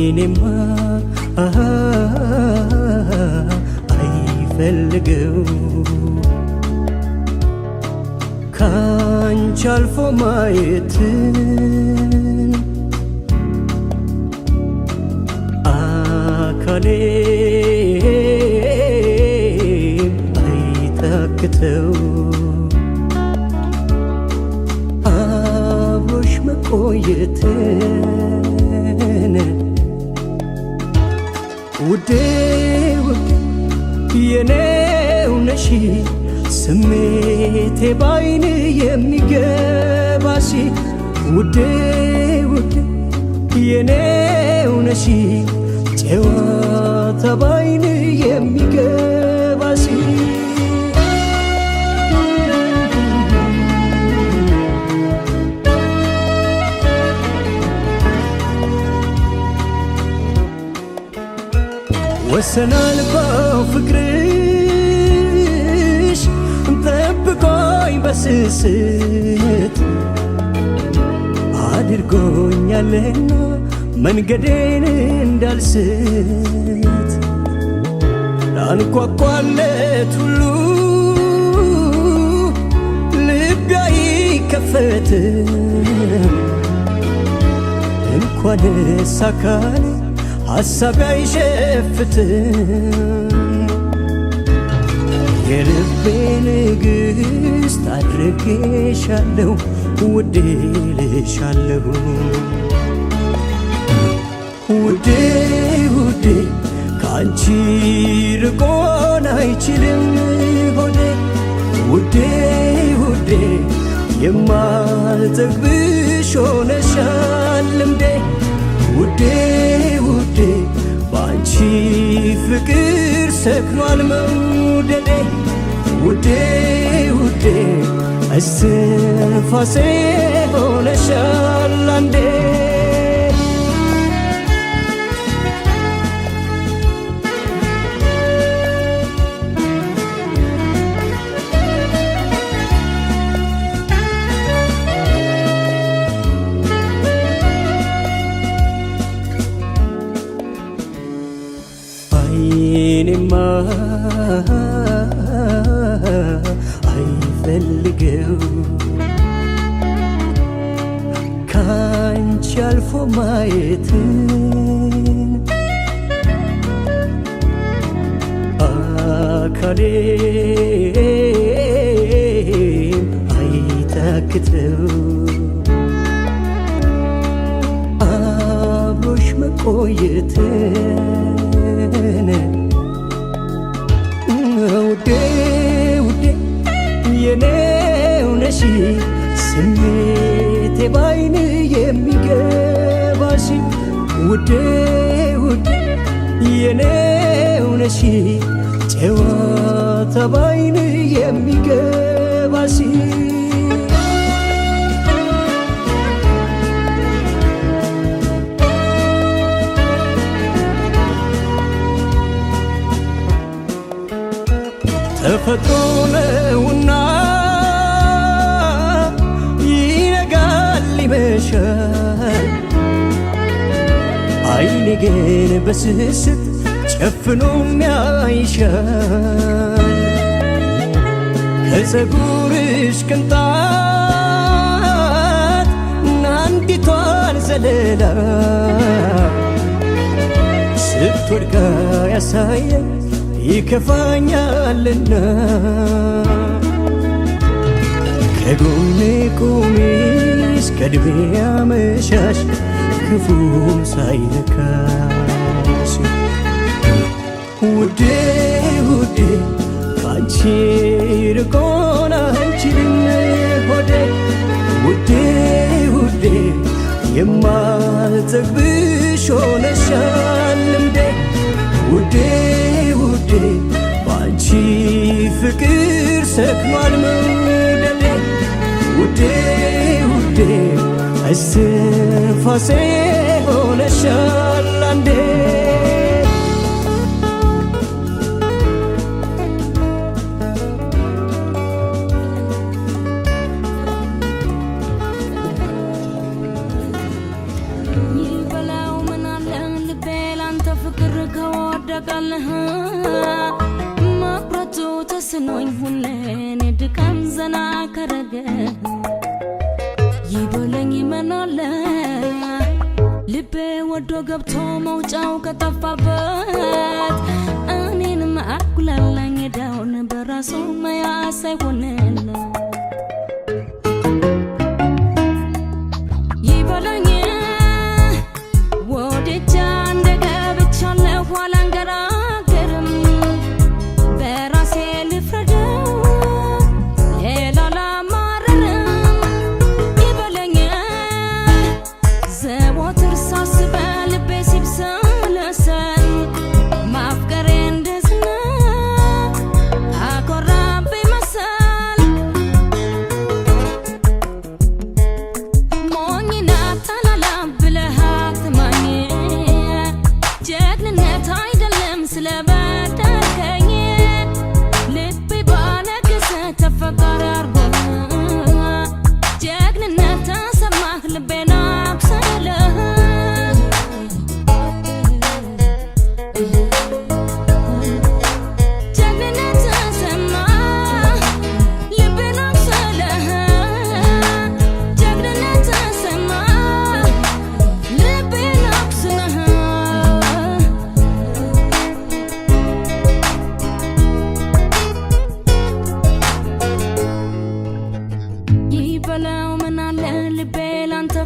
አይኔማ አይፈልገው ካንቺ አልፎ ማየትን አካሌም አይታክተው አብሮሽ መቆየትን ውዴ ውዴ የኔው ነሽ ስሜቴ ባይን የሚገባሽ ውዴ ውዴ የኔው ነሽ ጨዋታ ባይን የሚገባሽ ወሰናል በፍቅርሽ ጠብቆኝ በስስት አድርጎኛልና መንገዴን እንዳልስት ላንኳኳለት ሁሉ ልቤ አይከፈትም እንኳንስ አካሌ ሐሳቤ አይሸፍትም የልቤ ንግሥት አድርጌሻለሁ ውዴ ልሻለሁ ውዴ ውዴ ካንቺ ርቆን አይችልም ሆዴ ውዴ ውዴ የማልጠግብሽ ሆነሻል ልምዴ ውዴ ውዴ ባንቺ ፍቅር ሰክኗል መውደዴ ውዴ ውዴ እስትንፋሴ ሆነሻል አንዴ አይኔማ አይፈልገው ካንቺ አልፎ ማየትን አካሌም አይታክተው አብሮሽ መቆየትን ውዴ ውዴ የኔው ነሽ ስሜቴ ባይን የሚገባሽ ውዴ ውዴ የኔው ነሽ ጨዋታ ባይን የሚገባሽ ተፈጥሮ ነውና ይነጋል ይመሻል አይኔ ግን በስስት ጨፍኖ ያይሻል ከፀጉርሽ ቅንጣት አንዲቷን ዘለላ ስትወድቃ ያሳየኝ ይከፋኛልና ከጎኔ ቁሚ እስከ ዕድሜ አመሻሽ ክፉም ሳይነካሽ ውዴ ውዴ ካንቺ ርቆን አንችልም ሆዴ ውዴ ውዴ የማልጠግብሽ ሆነሻል ልምዴ ውዴ ውዴ ባንቺ ፍቅር ሰክኗል መውደዴ ውዴ ውዴ እስትንፋሴ ሆነሻል አንዴ ይበላው ምን አለ ልቤ ታውቃለህ ማቁረጡ ተስኖኝ ሁሌን ድካም ዘና ከረገ ይበለኝ መናለ ልቤ ወዶ ገብቶ መውጫው ከጠፋበት እኔንም አኩላላኝ ዳውን በራሱ መያዝ አይሆንልኝ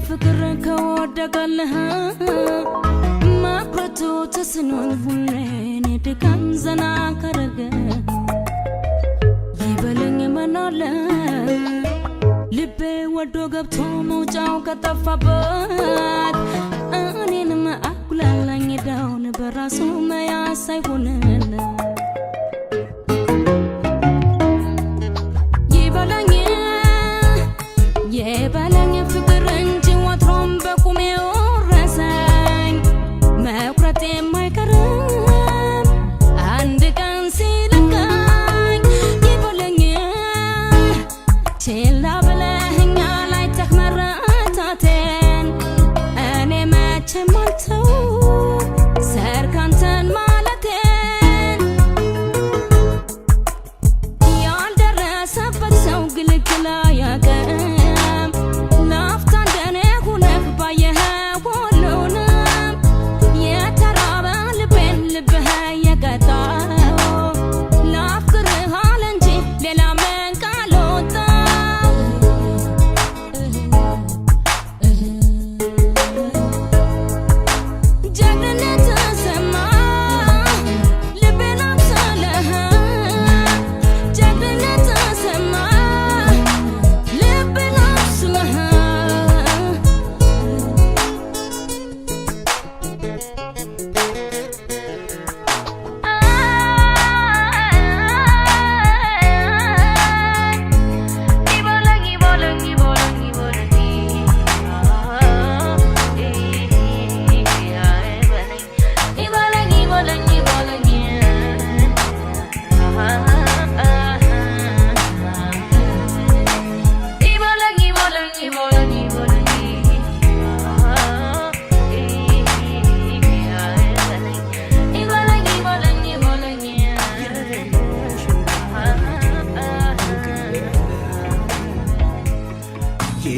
ፍቅር ከወደቀልህ ማቁረጡ ተስኖኝ ሁሌን ድካም ዘና ከረገ ይበለኝ መናለ ልቤ ወዶ ገብቶ መውጫው ከጠፋበት እኔንም አኩላላኝ ዳውን በራሱ መያዝ አይሆንልኝ ይበለኝ ፍቅር እንጂ ወትሮም በቁሜ ወረሰኝ መቁረጥ የማይቀርም አንድ ቀን ሲለካኝ ይበለኝ ችላ ብለኸኛል አይተህ መረታቴን እኔ መቼም አልተው ሰርክ አንተን ማለቴን ያልደረሰበት ሰው ግልግል አያውቅም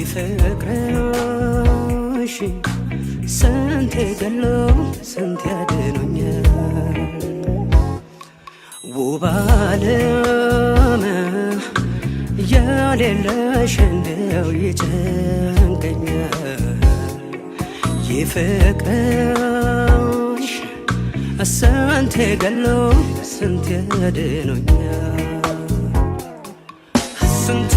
ፍቅርሽ ስንቴ ገሎ ስንቴ ያድኖኛል ውብ ዓለም የሌለሽ እንደው ይጨንቀኛል ፍቅርሽ ስንቴ ገሎ ስንቴ ያድኖኛል ስንቴ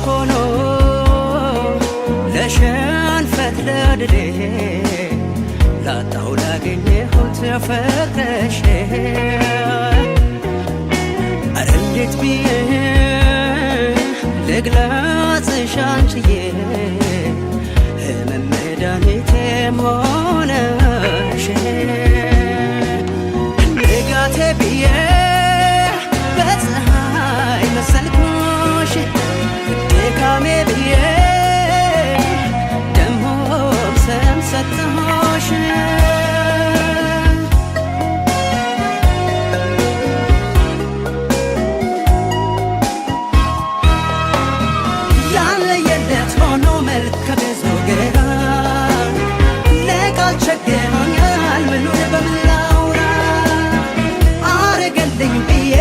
ሆኖ ለሸንፈት ለድሌ ላጣው ላገኘሁት ፍቅርሽ መድኃኒቴ ሆነሽ ንጋቴ ብዬ በፀሐይ መሰልኩሽ ድካሜ ብዬ ደሞ ስም ሰጠሁሽ ያለየለት ሆኖ መልከ ብዙ ግራ ነቃል ቸግሮኛል ምኑን በምን ላውራ አረገልኝ ብዬ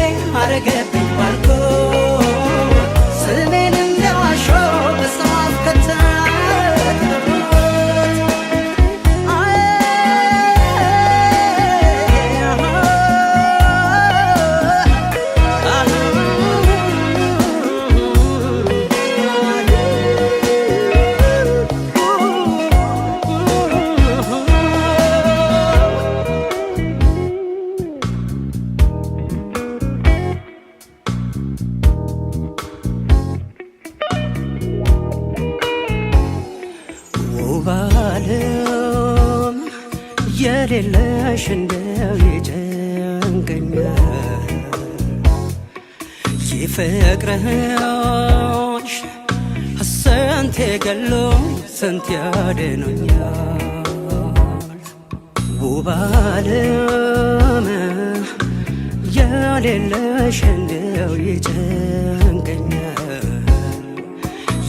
አረገብኝ ባልኩ ስሜን እንደዋሾ በሰው አፍ ከተትኩት ባለም የሌለሽ እንደው ይጨንቀኛል ይፍቅርሽ ስንት ገሎ ስንት ያድኖኛል ውብ ዓለም የሌለሽ እንደው ይጨንቀኛል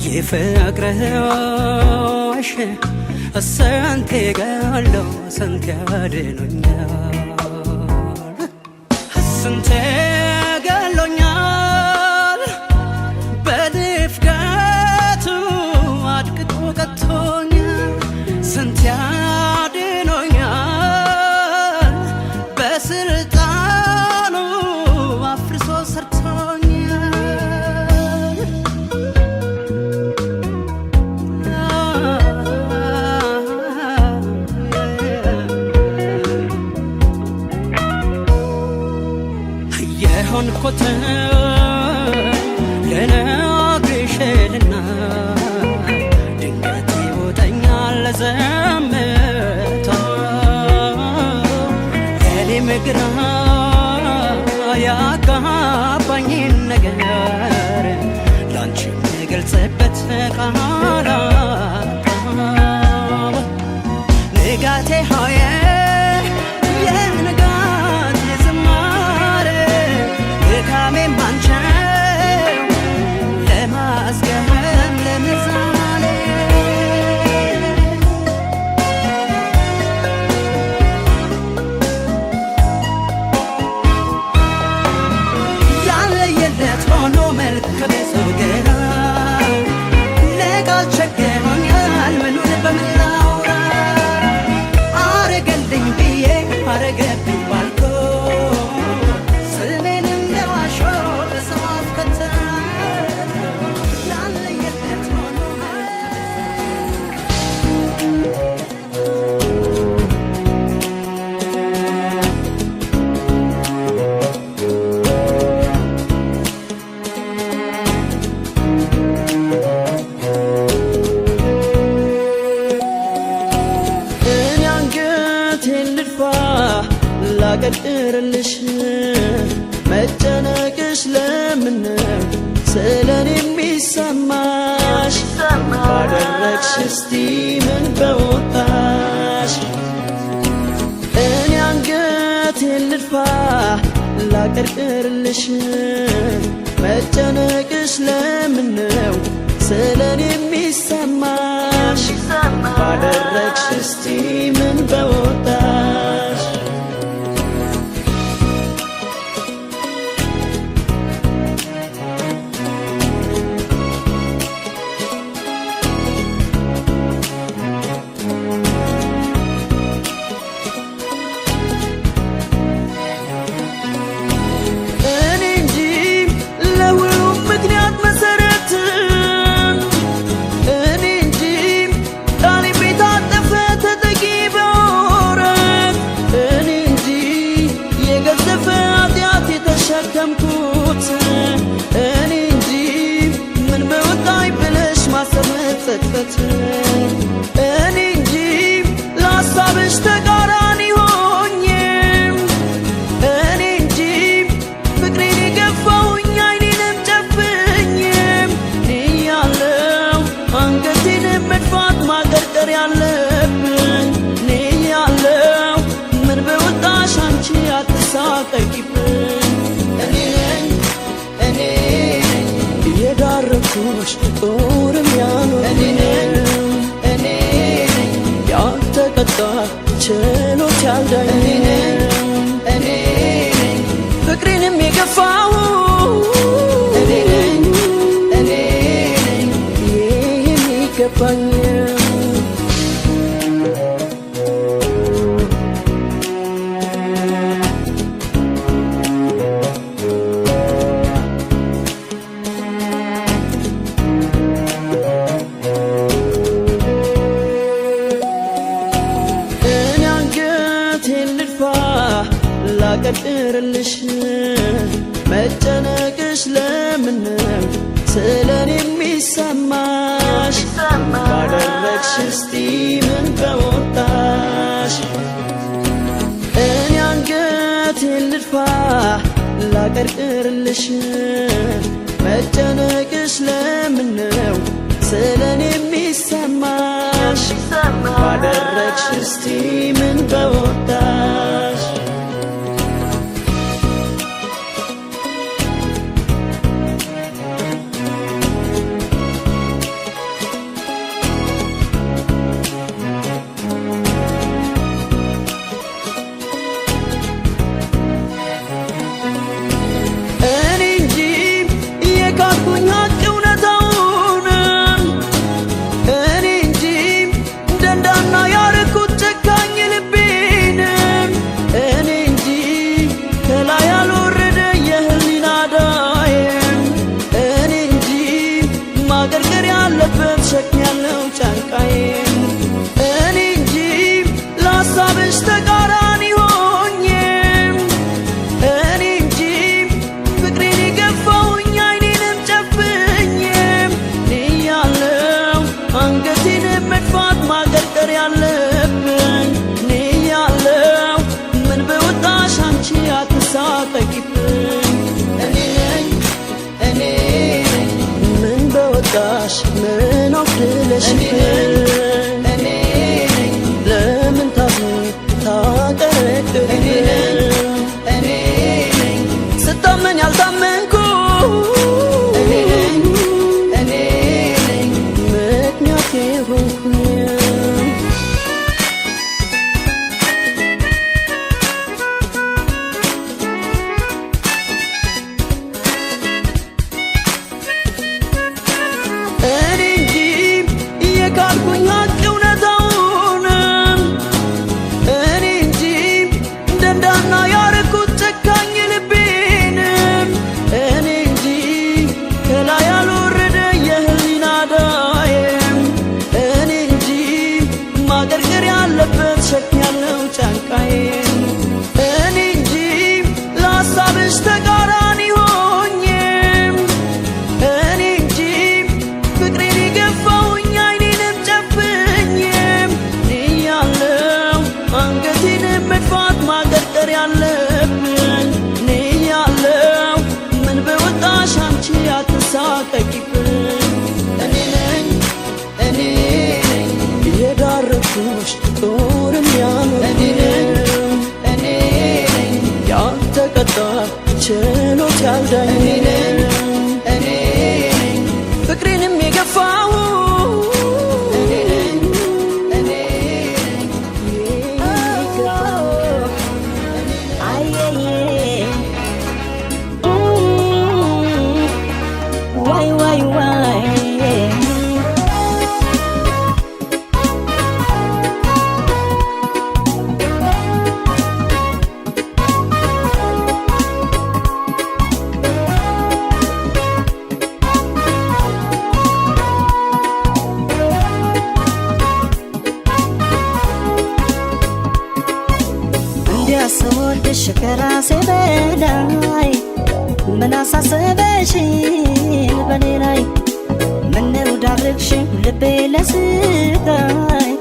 ይፍቅርሽ ስንት ገሎ ስንት ያድኖኛል ስንት ገሎኛል በድፍረቱ አድቅቆ ቀጥቶኛል ስንት ያድኖኛል በስልጣኑ አፍርሶ ሰርቶኛል የሆንኩት ልነግርሽልና ድንገት ይውጠኛል ዘምታ እኔም ግራ ያጋባኝን ነገር ላንቺ የምገልጽበት ቃል አጣሁ ንጋቴ ሆይ የንጋት ዝማሬ ድካሜም አንቺው ለማዝገም ለምሳሌ ያለየለት ሆኖ መልከ ብዙ ግራ ነቃል ቸግሮኛል ምኑን በምን ላውራ አረገልኝ ብዬ አረገብኝ ባልኩ ስሜን እንደዋሾ በሰው አፍ ከተትኩት ያለየለት ሆኖ እኔ አንገቴን ልድፋ ላቀርቅርልሽ መጨነቅሽ ለምነው ስለኔ የሚሰማሽ ባደረግሽ እስቲ ምን በወጣሽ እኔ አንገቴን ልድፋ ላቀርቅርልሽ መጨነቅሽ ለምነው ስለኔ የሚሰማሽ ባደረግሽ እስቲ ምን በወጣሽ እኔ እንጂ ለሁሉም ምክንያት መሰረት እኔ እንጂ ቃሌ ቤት አጠፈ ተጠቂ በሆን መክፈት እኔ እንጂ ለሐሳብሽ ተቃራኒ ሆኜም እኔ እንጂ ፍቅሬን የገፋውኝ አይኔንም ጨፍኜም እኔ ያለው አንገቴንም መድፋት ማቀርቀር ያለብኝ እኔ ያለው ምን በወጣሽ አንቺ አትሳቀቂብኝ እኔ የዳረኩሽ ጦርም ያኖረኝ እኔ ያልተቀጣ ችሎት ያልዳኝ እኔ ፍቅሬንም የገፋው እኔ የሚገባኝ ላቀጥርልሽ መጨነቅሽ ለምነው ስለኔ የሚሰማሽ ባደረግሽ እስቲ ምን በወጣሽ እኔ አንገቴን ልድፋ ላቀርቅርልሽ መጨነቅሽ ለምነው ስለኔ የሚሰማሽ ባደረግሽ እስቲ ምን በወጣሽ ሸክም ያለው ጫንቃዬን እኔ እንጂ ለሐሳብሽ ተቃራኒ ሆኜም እኔ እንጂ ፍቅሬን የገፋውኝ አይኔንም ጨፍኜም እኔ ያለው አንገቴንም መድፋት ማቀርቀር ያለብኝ እኔ ያለው ምን በወጣሽ አንቺ አትሳቀቂብኝ እኔ ምን በወጣሽ ምን አፍድለሽብኝ ለምን ታቀረቅብኝ ስታመን ያልታመንኩ ምክንያት የሆንኩኝ ካልኩኝ ሀቅ እውነታውንም እኔ እንጂ ደንዳና ያረኩት ጨካኝ ልቤንም እኔ እንጂ ከላይ ያልወረደ የህሊና ዳዬም እኔ እንጂ ማቀርቀር ያለበት ሸክም ያለው ጫንቃዬም እኔ እንጂ ለሐሳብሽ ተቃራኒ ሆኜም እኔ እንጂ ፍቅሬን የገፋውኝ መድፋት ማቀርቀር ያለብኝ እኔ ያለው ምን በወጣሽ አንቺ አትሳቀቂብኝ እኔ የዳረኩሽ ጦርም ያኖረኝ እኔ ያልተቀጣ ችሎት ያልዳኝ እኔ ፍቅሬንም የገፋው ስወድሽ ከራሴ በላይ ምን አሳሰበሽ በኔ ላይ ምነው ዳረግሽኝ ልቤ ለስቃይ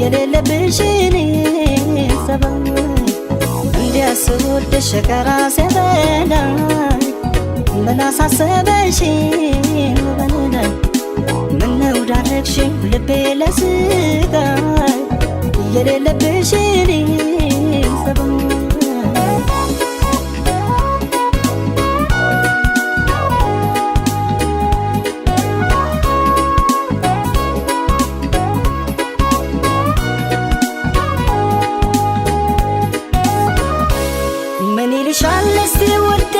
የሌለብሽን ሰባይ እንዲያስወድሽ ከራሴ በላይ ምን አሳሰበሽ በላይ ምነው ዳረግሽኝ ልቤ ለስቃይ የሌለብሽን ሰባይ ሻለስቲ ወዴ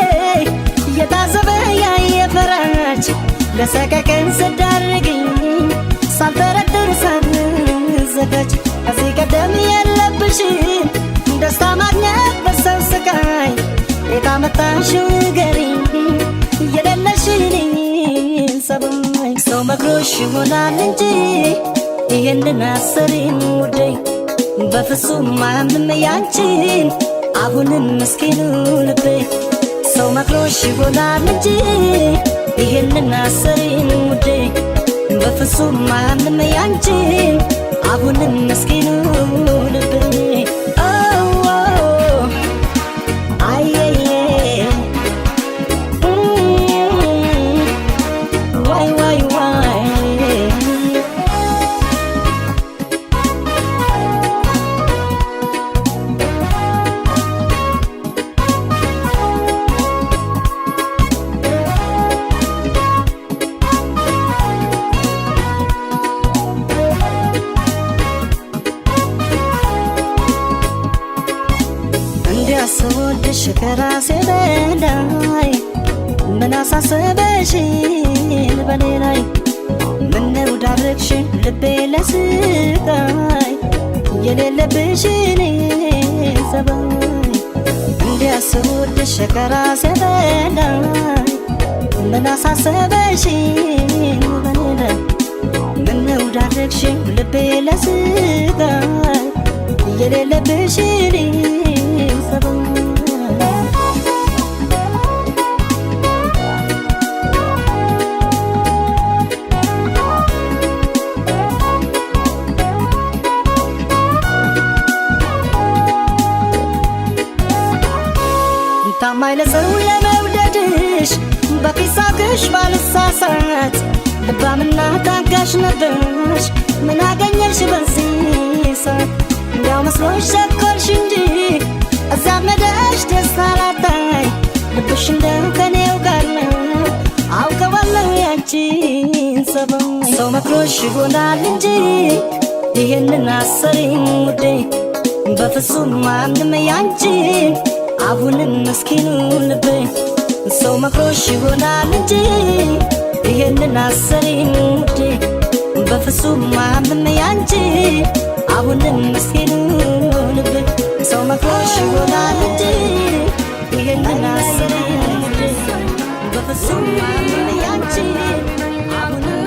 የታዘበ ያየፈራች ለሰቀቀን ስዳርግኝ ሳልጠረጥር ሳልዘጋጅ ከዚህ ቀደም የለብሽም ደስታ ማግኘት በሰው ስቃይ የታመጣሽው ንገሪኝ የሌለሽን ሰባይ ሰው መክሮሽ ይሆናል እንጂ ይህንን አሰሪም ውዴ በፍጹም አያምንም ያንቺን አሁንም ምስኪኑ ልቤ ሰው መክሮሽ ይሆናል እንጂ ይህንን አሰሪን ውዴ በፍጹም አያምንም ያንቺን አሁንም ምስኪኑ ልቤ እንዲያስወድሽ ከራሴ በላይ ምን አሳሰበሽ በኔ ላይ ምነው ዳረግሽኝ ልቤ ለስቃይ የሌለብሽን ሰባይ እንዲያስወድሽ ከራሴ በላይ ምን አሳሰበሽ በኔ ላይ ምነው ዳረግሽኝ ልቤ ለስቃይ የሌለብሽን ታማኝ ለሰው ለመውደድሽ በፊሳቅሽ ባልሳሳት ልባምና ታጋሽ ነበርሽ ምን አገኘሽ በዚህ ሰዓት እንዲያው መስሎሽ ቸኮልሽ እንጂ እዚያ መደሽ ደስ አላጣኝ ልብሽ እንደው ከኔው ጋር ነው አውቀዋለሁ ያንቺን ሰባይ ሰው መክሮሽ ይሆናል እንጂ ይህንን አሰሪኝ ውዴ በፍጹም አያምንም ያንቺን አሁንም ምስኪኑ ልቤ ሰው መክሮሽ ይሆናል እንጂ ይህንን አሰሪኝ ውዴ በፍጹም አያምንም ያንቺን አሁንም ምስኪኑ ልቤ ሰው መክሮሽ ይሆናል እንጂ ይህንን አሰሪኝ ውዴ በፍጹም አያምንም ያንቺን አሁንም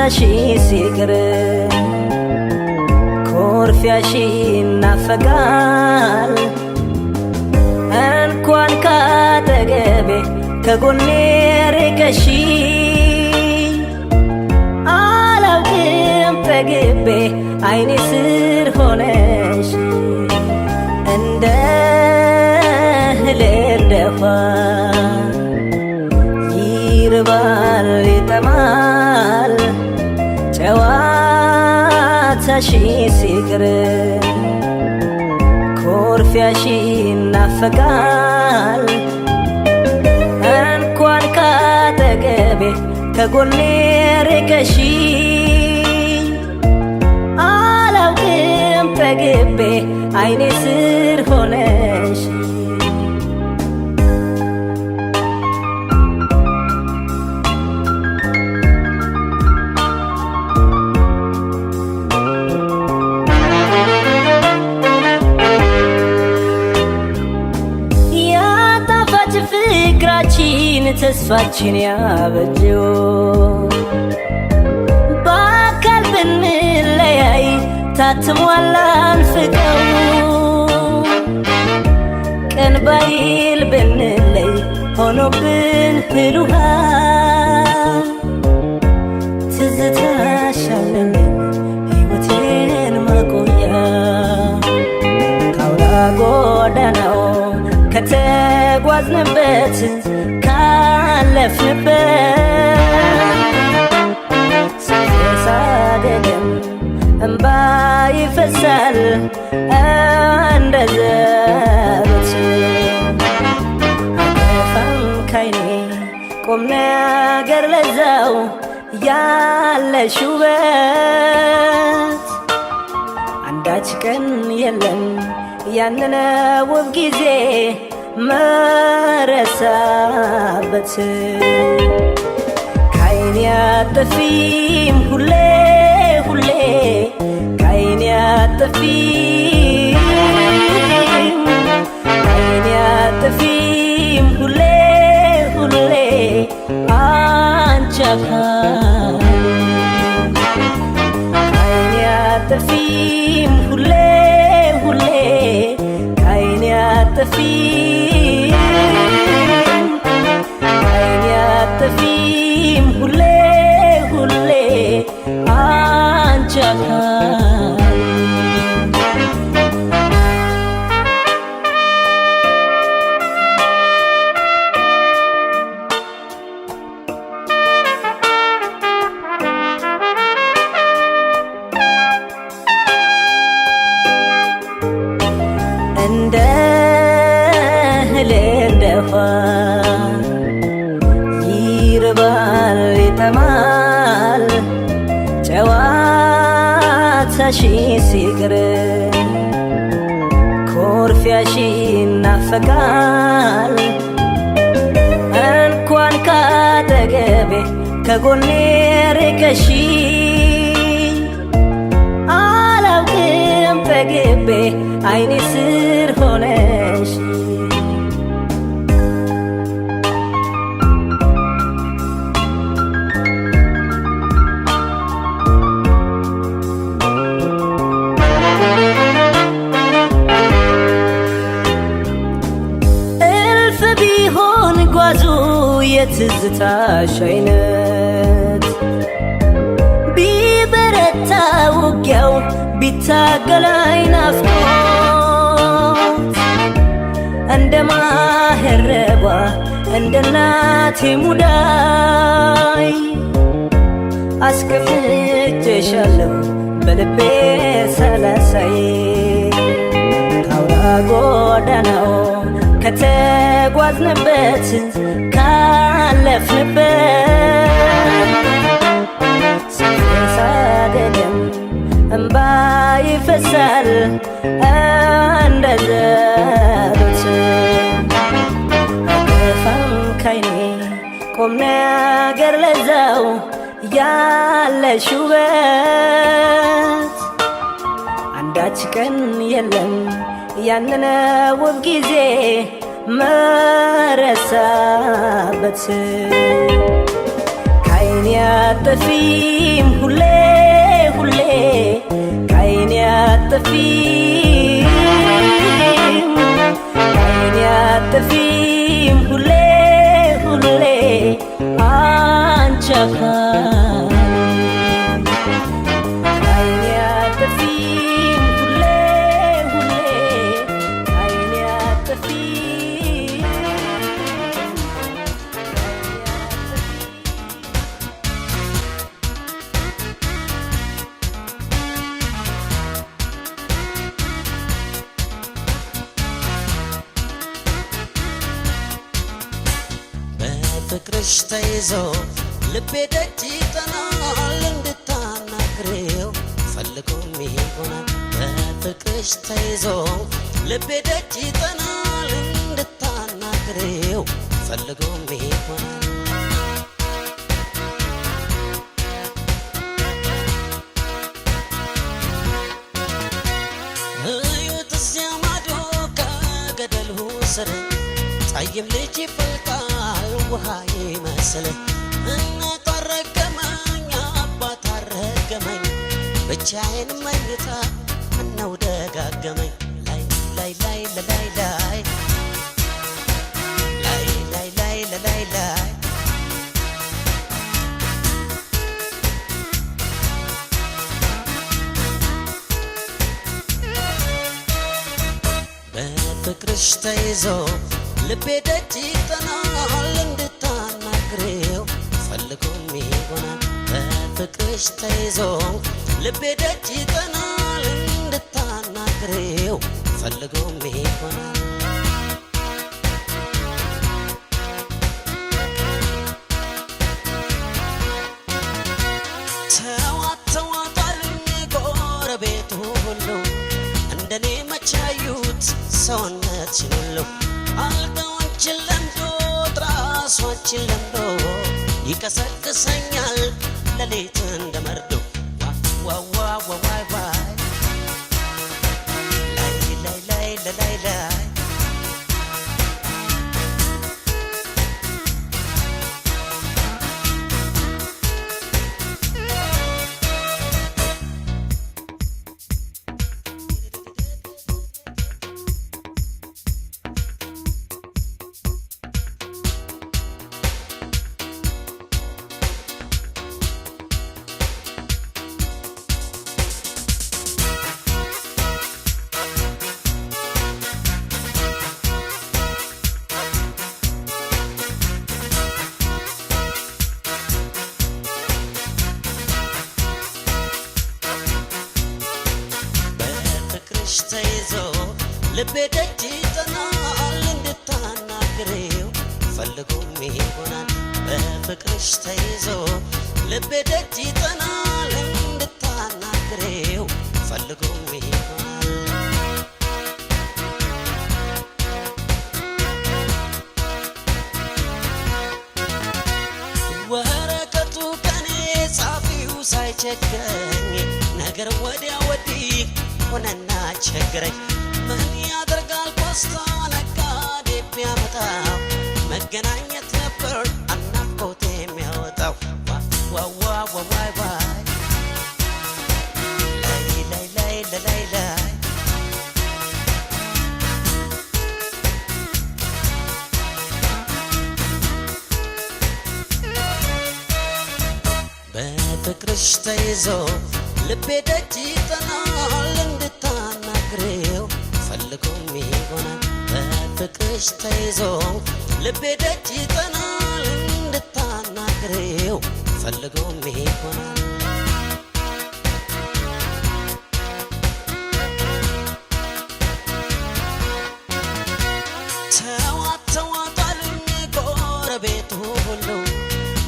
ጨዋታሽ ሲቅር ኮርፊያሽ ይናፈቃል እንኳን ካጠገቤ ከጎኔ ርቀሽ አላውቅም ጠግቤ አይኔ ስር ሆነሽ እንደ እህል እንደፋ ይርባል ይጠማል ጨዋታሽ ሲቅር ኮርፊያሽ ይናፈቃል እንኳን ካጠገቤ ከጎኔ ርቀሽ አላውቅም ጠግቤ አይኔ ስር ሆነሽ ፍቅራችን ተስፋችን ያበጀው በአካል ብንለያይ ታትሟል አንፍቀው ቀን ባይል ብንለይ ሆኖብን እህል ውሃ ትዝታሽ አለኝ ሕይወቴን ማቆያ ካውራ ጎዳናው ከተጓዝንበት ካለፍንበት ሳደገም እምባ ይፈሳል እንደ ዘበት አጠፋም ካይኔ ቁም ነገር ለዛው ያለሽ ውበት አንዳች ቀን የለም ያንን ውብ ጊዜ መረሳበት ካይኔ አጠፊም ሁሌ ሁሌ ካይኔ አጠፊም ካይኔ አጠፊም ሁሌ ሁሌ አንቺ አካል ካይኔ አጠፊም ሁሌ ሁሌ ካይኔ አጠፊም ካይኔ አጠፊም ሁሌ ሁሌ አንቺ አካል እንደ እህል እንደፋ ይርባል ይጠማል ጨዋታሽ ሲቅር ኮርፊያሽ ይናፈቃል እንኳን ካጠገቤ ከጎኔ ርቀሽ አላውቅም ጠግቤ አይኔ ስር ሆነሽ እልፍ ቢሆን ጓዙ የትዝታሽ አይነት ቢበረታ ውጊያው ቢታገላይ ናፍቆት እንደ ማህረቧ እንደ እናቴ ሙዳይ አስቀምጬሻለሁ በልቤ ሰላሳይ ካውራ ጎዳናው ከተጓዝንበት ካለፍንበት ሳደገም እምባ ይፈሳል እንደ ዘበት አጠፋም ካይኔ ቁም ነገር ለዛው ያለሽ ውበት አንዳች ቀን የለም ያንን ውብ ጊዜ መረሳበት ካይኔ ካይኔ አጠፊም ሁሌ ሁሌ ካይኔ አጠፊም ካይኔ አጠፊም ሁሌ ሁሌ አንቺ አካል ካይኔ አጠፊም ሁሌ ሁሌ ካይኔ አጠፊም ፍቅርሽ ተይዞ ልቤ ደጅ ይጠናል እንድታናግሬው ፈልጎም ይሆናል በፍቅርሽ ተይዞ ልቤ ደጅ ይጠናል እንድታናግሬው ፈልጎም ይሆናል እዩት እዚያ ማዶ ከገደሉ ስር ጠይም ልጅ ይፈልቃል ውሃ ይመስል እናት አረገመኝ አባት አረገመኝ ብቻዬን መኝታ ምነው ደጋገመኝ ላይ ላይ ላይ ላይ ላይ ላይ ላይ ላይ ላይ ላይ በፍቅርሽ ተይዞ ልቤ ደጅ ይጠናል እንድታናግሬው ፈልጎም ይሆናል በፍቅርሽ ተይዞ ልቤ ደጅ ይጠናል እንድታናግሬው ፈልጎም ይሆናል ተዋት ተዋት አሉኝ ጎረቤቱ ሁሉ እንደኔ መቻዩት ሰውነትሽን ሁሉ አልጋዋችን ለምዶ ትራሷችን ለምዶ ይቀሰቅሰኛል ሌሊት እንደ መርዶ ዋዋዋዋዋይ ላይ ላይ ላይ ላይ ላይ ተይዞ ልቤ ደጅ ይጠናል እንድታናግሬው ፈልጎም ይሆናል በፍቅርሽ ተይዞ ልቤ ደጅ ይጠናል እንድታናግሬው ፈልጎም ይሆናል ወረቀቱ ከኔ ጻፊው ሳይቸግረኝ ነገር ወዲያ ወዲህ ሆነና ቸገረኝ ምን ያደርጋል ፖስታ ነጋዴ ቢያመጣው መገናኘት ነበር አናፍቆት የሚያወጣው ዋዋዋዋዋይ ላይ ላይ ላይ ላይ ላይ በፍቅርሽ ተይዞ ልቤ ደጅ ይጠናል እንድታናግሬው ፈልጎም ይሆናል በፍቅርሽ ተይዞ ልቤ ደጅ ይጠናል እንድታናግሬው ፈልጎም ይሆናል ተዋት ተዋት አሉኝ ጎረቤቱ ሁሉ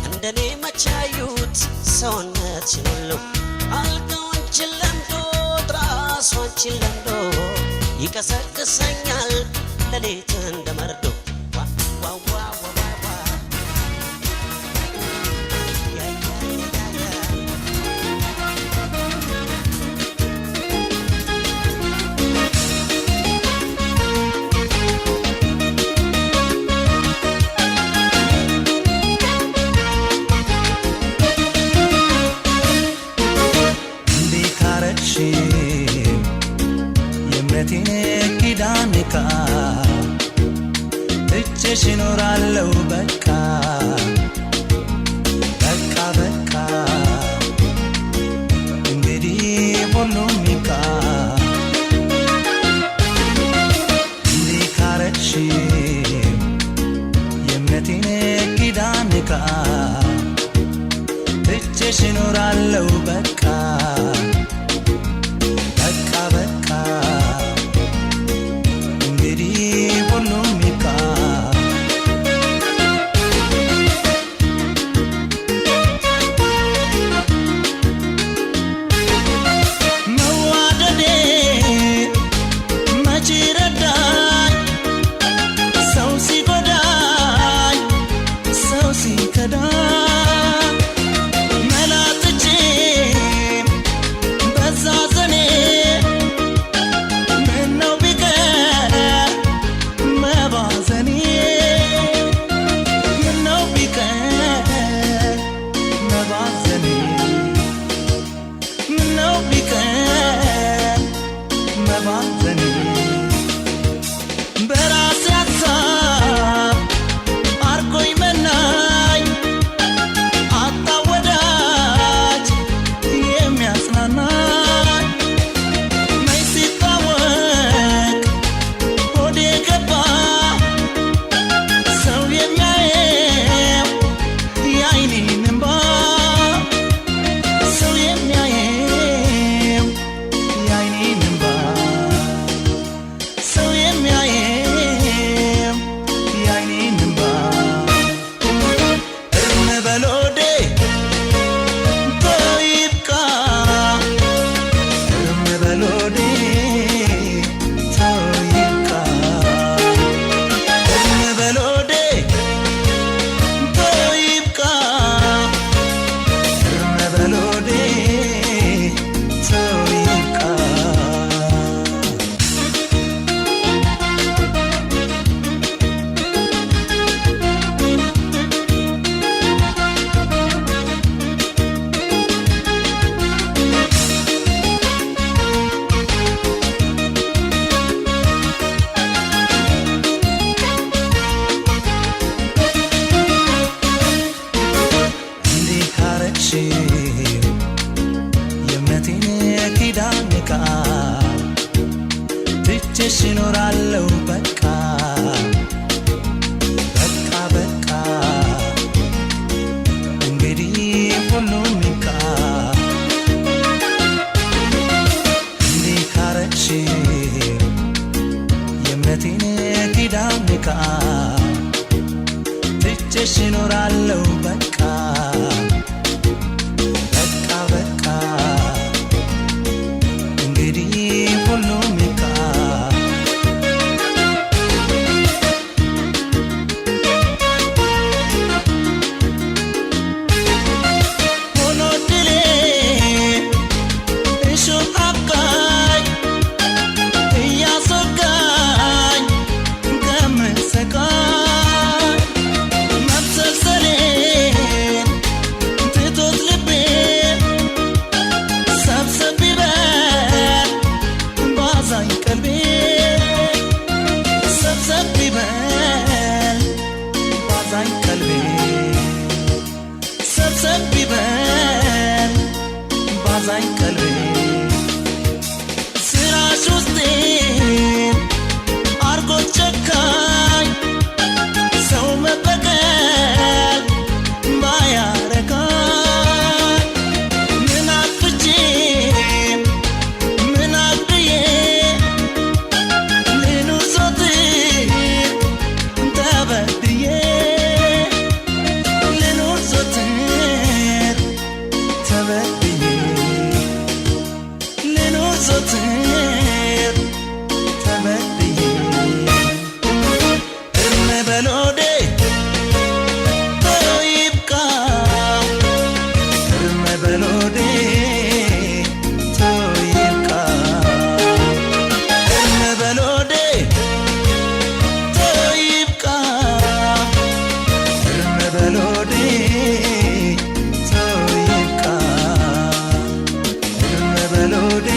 እንደኔ መቻዩት ሰውነትሽን ሁሉ አልጋዋችን ለምዶ ትራሷችን ለምዶ ይቀሰቅሰኛል ሌሊት እንደ መርዶ የእምነቴን ኪዳን ቃል ትቼሽ እኖራለሁ በቃ በቃ በቃ እንግዲህ ሁሉም ይብቃ እንዲህ ካረግሽ የእምነቴን ኪዳን ቃል ትቼሽ እኖራለሁ በቃ በቃ በቃ እንግዲህ ሁሉም ይብቃ መዋደዴ መች ረዳኝ ሰው ሲጎዳኝ ሰው ሲከዳኝ መላጥቼ በዛ ዘኔ ምነው ቢቀር መባዘኔ ምነው ቢቀር መባዘኔ ምነው ቢቀር መባዘኔ በራሴ ሀሳብ አርጎኝ መናኝ አጣ ወዳጅ የሚያጽናናኝ መች ሲታወቅ ሆዴ ገባ ሰው የሚያየው የዓይኔን እንባ ሰው የሚያየው የዓይኔን እንባ ሰው የሚያየው የዓይኔን እንባ እርም በል ሆዴ ተው ይብቃ እርም በል ሆዴ ተው ይብቃ እርም በል ሆዴ ተው ይብቃ እርም በል ሆዴ ተው ይብቃ እንዲህ ካረግሽ የእምነቴን ኪዳን ቃል ትቼሽ እኖራለሁ በቃ በቃ በቃ እንግዲህ ሁሉም ይብቃ እንዲህ ካረግሽ የእምነቴን ኪዳን ቃል ትቼሽ እኖራለሁ በቃ በቃ በቃ እንግዲህ ሁሉም ይብቃ ሆኖ ድሌ እሾህ አብቃኝ እያስወጋኝ ከምሰቃይ መብሰልሰሌን ትቶት ልቤ ሰብሰብ ይበል ባዛኝ ቀልቤ ሰብሰብ ይበል ባዛኝ ቀልቤ ሰብሰብ ይበል ባዛኝ ቀልቤ ስራሽ ውስጤን አርጎት ጨካኝ ሰው መበቀል ባያረካኝ ምን አጥፍቼ ምን አግድዬ ልኑር ዞትር ተበድዬ ልኑር ዞትር ተበድዬ ልኑር ዞትር ተበድዬ እርም በል ሆዴ ተው ይብቃ እርም በል ሆዴ ተው ይብቃ እርም በል ሆዴ ተው ይብቃ እርም በል ሆዴ ተው ይብቃ እርም በል ሆዴ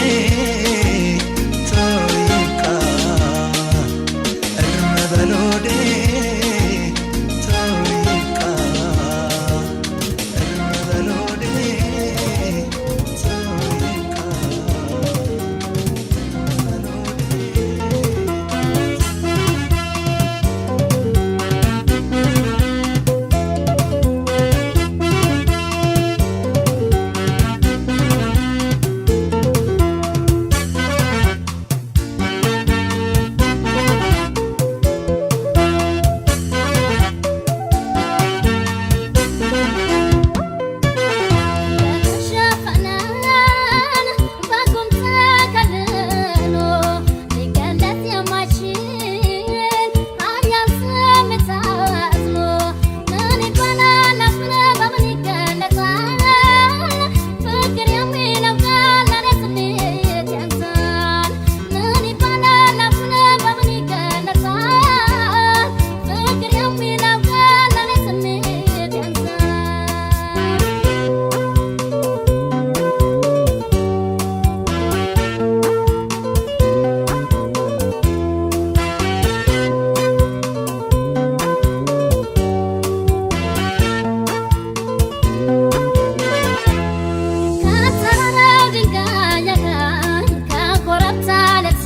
ገብታለት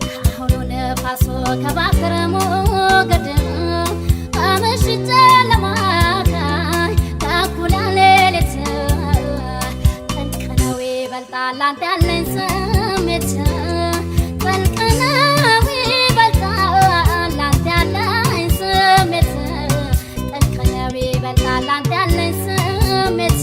ከአሁኑ ነፋሱ ከባክረ ሞገድ ከምሽት ጨለማታይ ተኩላ ሌሊት ጥልቅ ነው ይበልጣል ላንተ ያለኝ ስሜት ጥልቅ ነው ይበልጣል ላንተ ያለኝ ስሜት ጥልቅ ነው ይበልጣል ላንተ ያለኝ ስሜት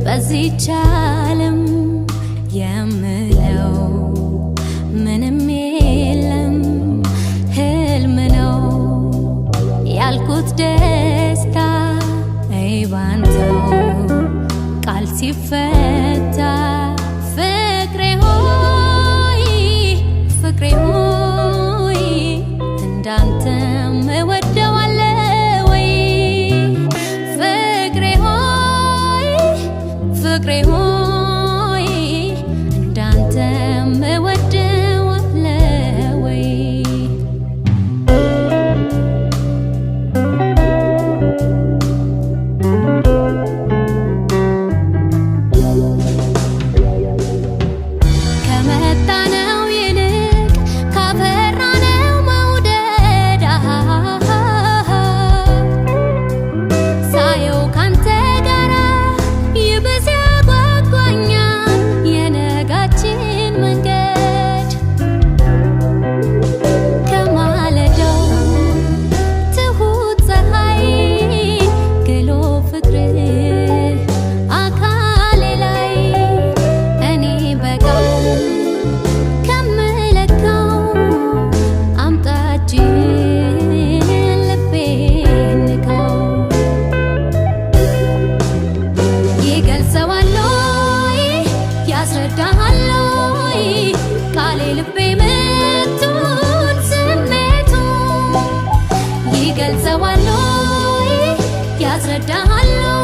በዚች ዓለም የምለው ምንም የለም ህልም ነው ያልኩት ደስታ ባንተው ቃል ሲፈታ ፍቅሬ ሆይ እንዳንተ እወደዋለሁ ወይ ፍቅሬ ሆይ እንዳንተ እወደዋለሁ ወይ ይገልጸዋለሁ ያስረዳሃለሁ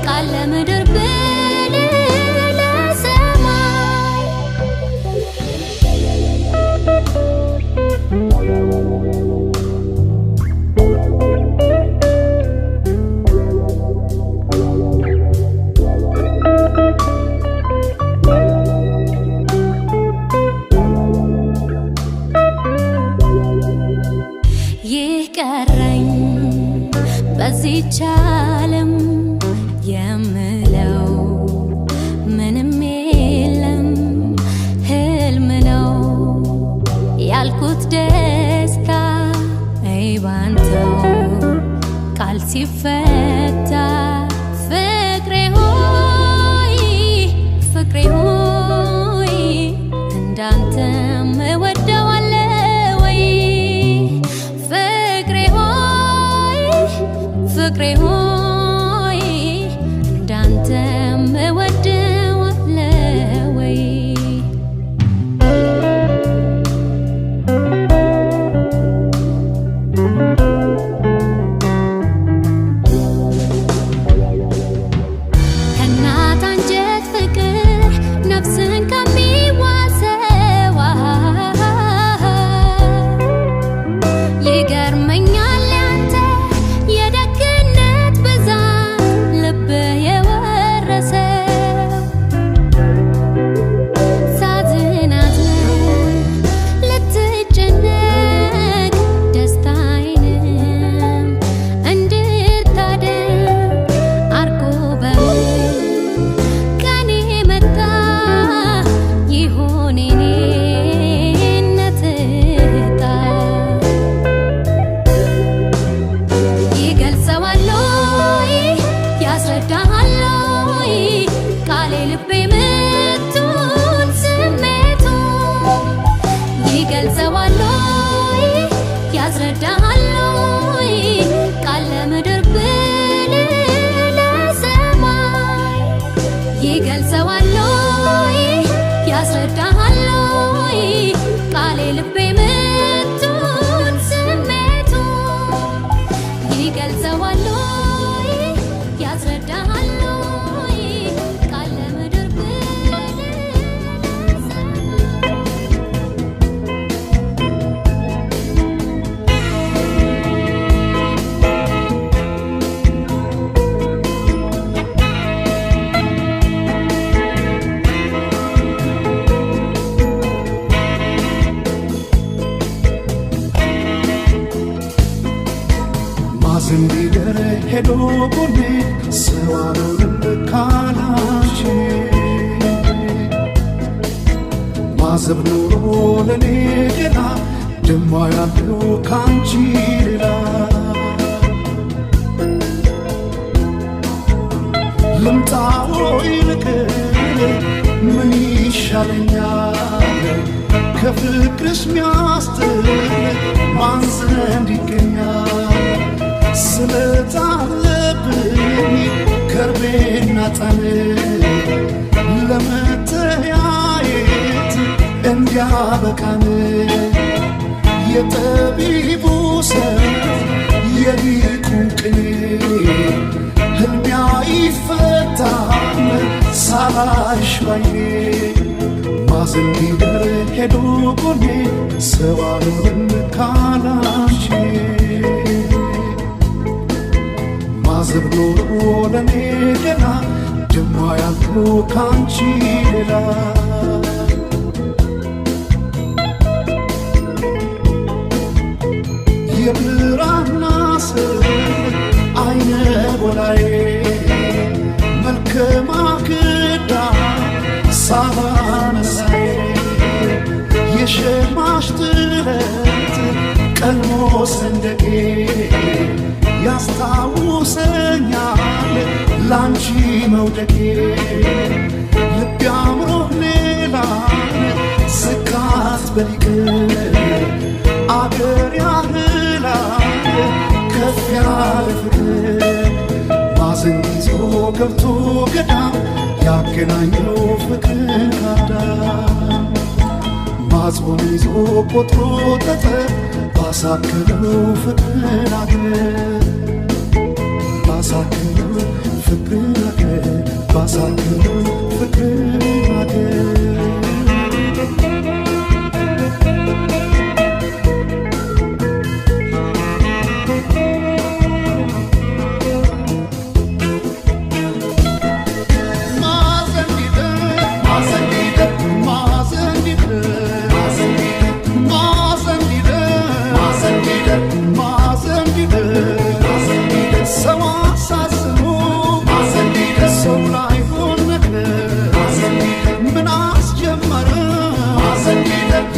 ቃል ለምድር ብል ለሰማይ ይቀረኝ በዚህች ዓለም የምለው ምንም የለም ህልም ነው ያልኩት ደስታ ባንተው ቃል ሲፈታ ፍቅሬ ሆይ እንዳንተ እወደዋለሁ ወይ ፍቅሬ ሆይ እንዳንተ እወደዋለሁ ወይ ከእናት አንጀት ፍቅር ነፍስን ከሚዋሰዋ ይገርመኛል ያንተ የደግነት ብዛት ልብ የወረሰው ሳዝናት ልትጨነቅ ደስታዬንም እንድታደርግ አርጎ በቀኔ መጣ ይሆን የኔነት ዕጣ ይገልጸዋለሁ ያስረዳሃለሁ ቃሌ ልቤ ምቱን ስሜቱን ይገልጸዋለሁ ያስረዳሃለሁ ቃል ለምድር ብል ለሰማይ ይገልጸዋለሁ ያስረዳሃለሁ ቃሌ ልቤ ምቱን ስሜቱን ይገልጸዋለሁ ያስረዳሃለሁ ቃል ለምድር ብል ማዘን ቢደር ሄዶ ጎኔ ሰው አልሆንም ካላንቺ ማዘብ ኖሮ ለኔ ገና ደማ ያለው ካንቺ ሌላ ልምጣ ይልቅር ምን ይሻለኛል ከፍቅርሽ ሚያስጥል ማን ዘንድ ይገኛል ስለታለብኝ ከርቤና ጠን ለመተያየት እንዲያበቃን የጠቢቡ ሰው የሊቁን ቅኔ ህልሚያ ይፈታል ሳላይሽ ባይኔ ማዘን ቢደር ሄዶ ጎኔ ሰው አልሆንም ካላንቺ ማዘብ ኖሮ ለኔ ገና ደማ ያለው ካንቺ ሌላ የብራና ስር አይነ ጎላዬ መልከ ማክዳ ሳባ መሳዬ የሸማሽ ጥለት ቀልሞ ሰንደቄ ያስታውሰኛል ላንቺ መውደቄ ልቤ አምሮ ሌላን ስካት በሊቅር አገር ያህላል ከፍ ያለ ፍቅር ማዘን ይዞ ገብቶ ገዳም ያገናኘው ፍቅር አዳም ማጽን ይዞ ቆጥሮ ጠጠር ባሳክለው ፍቅርን አገር ባሳክለው ፍቅርን አገር ባሳክለው ፍቅርን አገር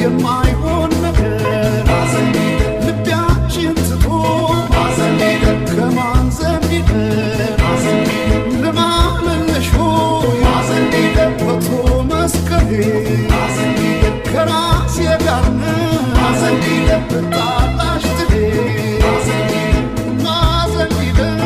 የማይሆን ነገር ልባችን ትቶ ከማን ዘንድ ይደር ልማልልሽ ወቶ መስከሬ ከራሴ ጋር ብጣላሽ ትሌ ማዘን ይደር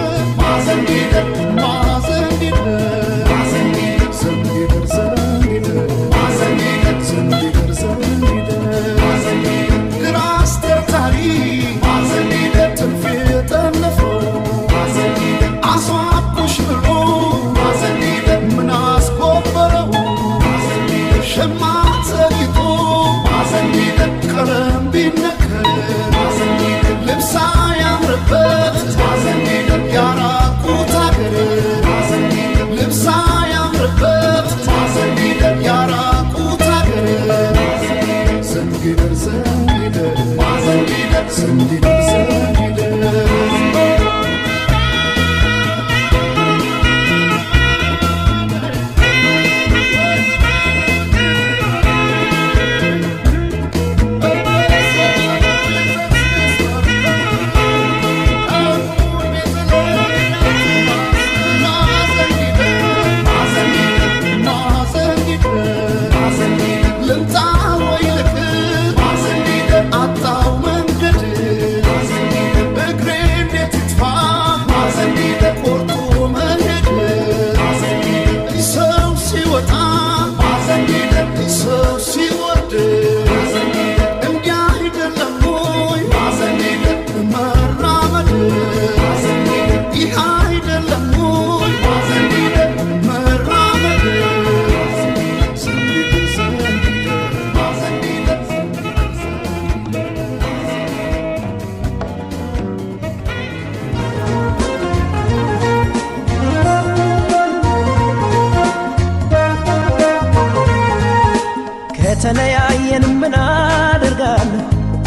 ከተለያየን ምን አደርጋለሁ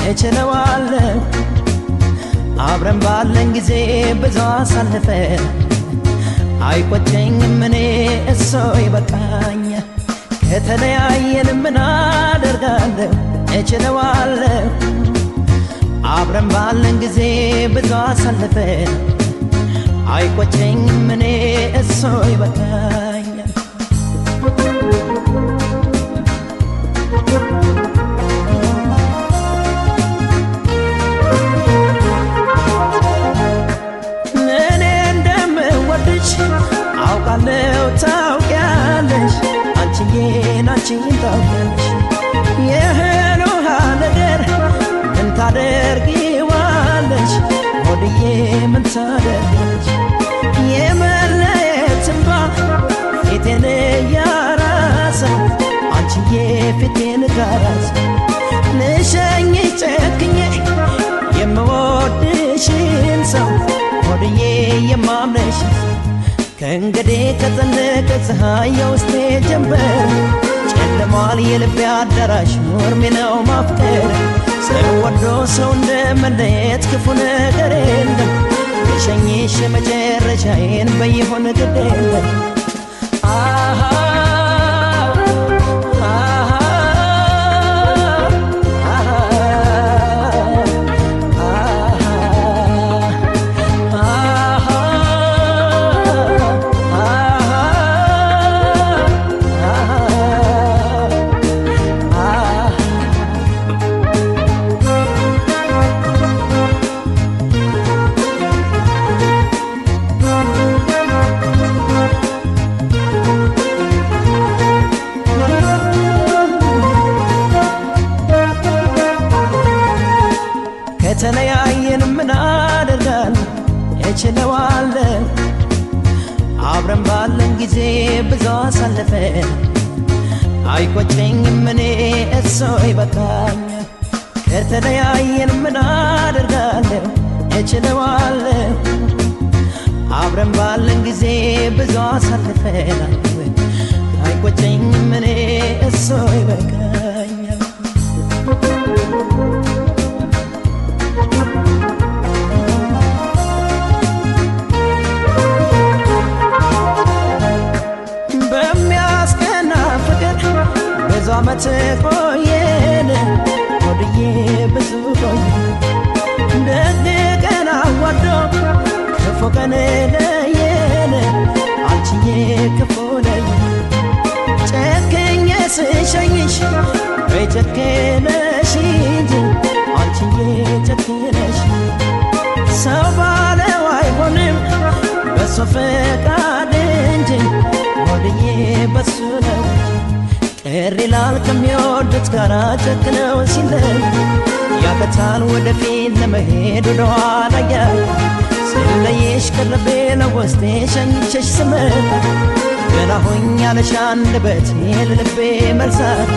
እችለዋለሁ አብረን ባለን ጊዜ ብዙ አሳልፈን አይቆጨኝም እኔ እሱ ይበቃኛል ከተለያየን ምን አደርጋለሁ እችለዋለሁ አብረን ባለን ጊዜ ብዙ አሳልፈን አይቆጨኝም እኔ እሱ ይበቃኛል አውቃለሁ ታውቂያለሽ አንቺዬን ታውቂያለሽ ይህን ውሃ ነገር ምን ታደርጊዋለሽ ሆድዬ ምን ታደርጊያለሽ የመለየት እንባ ፊቴን እያራሰው አንቺዬ ፊቴን ጋራሰው ልሸኝ ጨክኜ የምወድሽን ሰው ሆድዬ የማምነሽ ከእንግዲህ ከጠለቀ ፀሐይ የውስጤ ጀንበር ጨልሟል የልቤ አዳራሽ ኖርሜ ነው ማፍቀር ሰው ወዶ ሰው እንደመለየት ክፉ ነገር የለም ልሸኝሽ የመጨረሻዬን በይሆን ግድ የለም ያደርጋል እችለዋለሁ አብረን ባለን ጊዜ ብዙ አሳልፈን አይቆጨኝም እኔ እሱ ይበቃኛል ከተለያየን ምን አደርጋለሁ እችለዋለሁ አብረን ባለን ጊዜ ብዙ አሳልፈናል አይቆጨኝም እኔ እሱ ይበቃኛል በሚያስቀና ፍቅር ብዙ ዓመት ቆየን ወድዬ ብዙ ቆየን ደግ ቀን አዋዶ ክፉ ቀን ለየን አንቺዬ ክፉ ለየን ጨክኜ ስሸኝሽ ወይ ጨክነሽ እንጂ አንቺዬ ጨክነሽ ሰው ባለው አይሆንም በሱ ፈቃድ እንጂ ወድዬ በሱ ነው ቅር ይላል ከሚወዱት ጋራ ጨክነው ሲለይ ያበታል ወደፊት ለመሄድ ወደኋላ እያለ ስለየሽ ቀረቤ ለውስጤ ሸኝቼሽ ስመጣ ገና ሆኛለሽ አንደበቴ ለልቤ መልሳት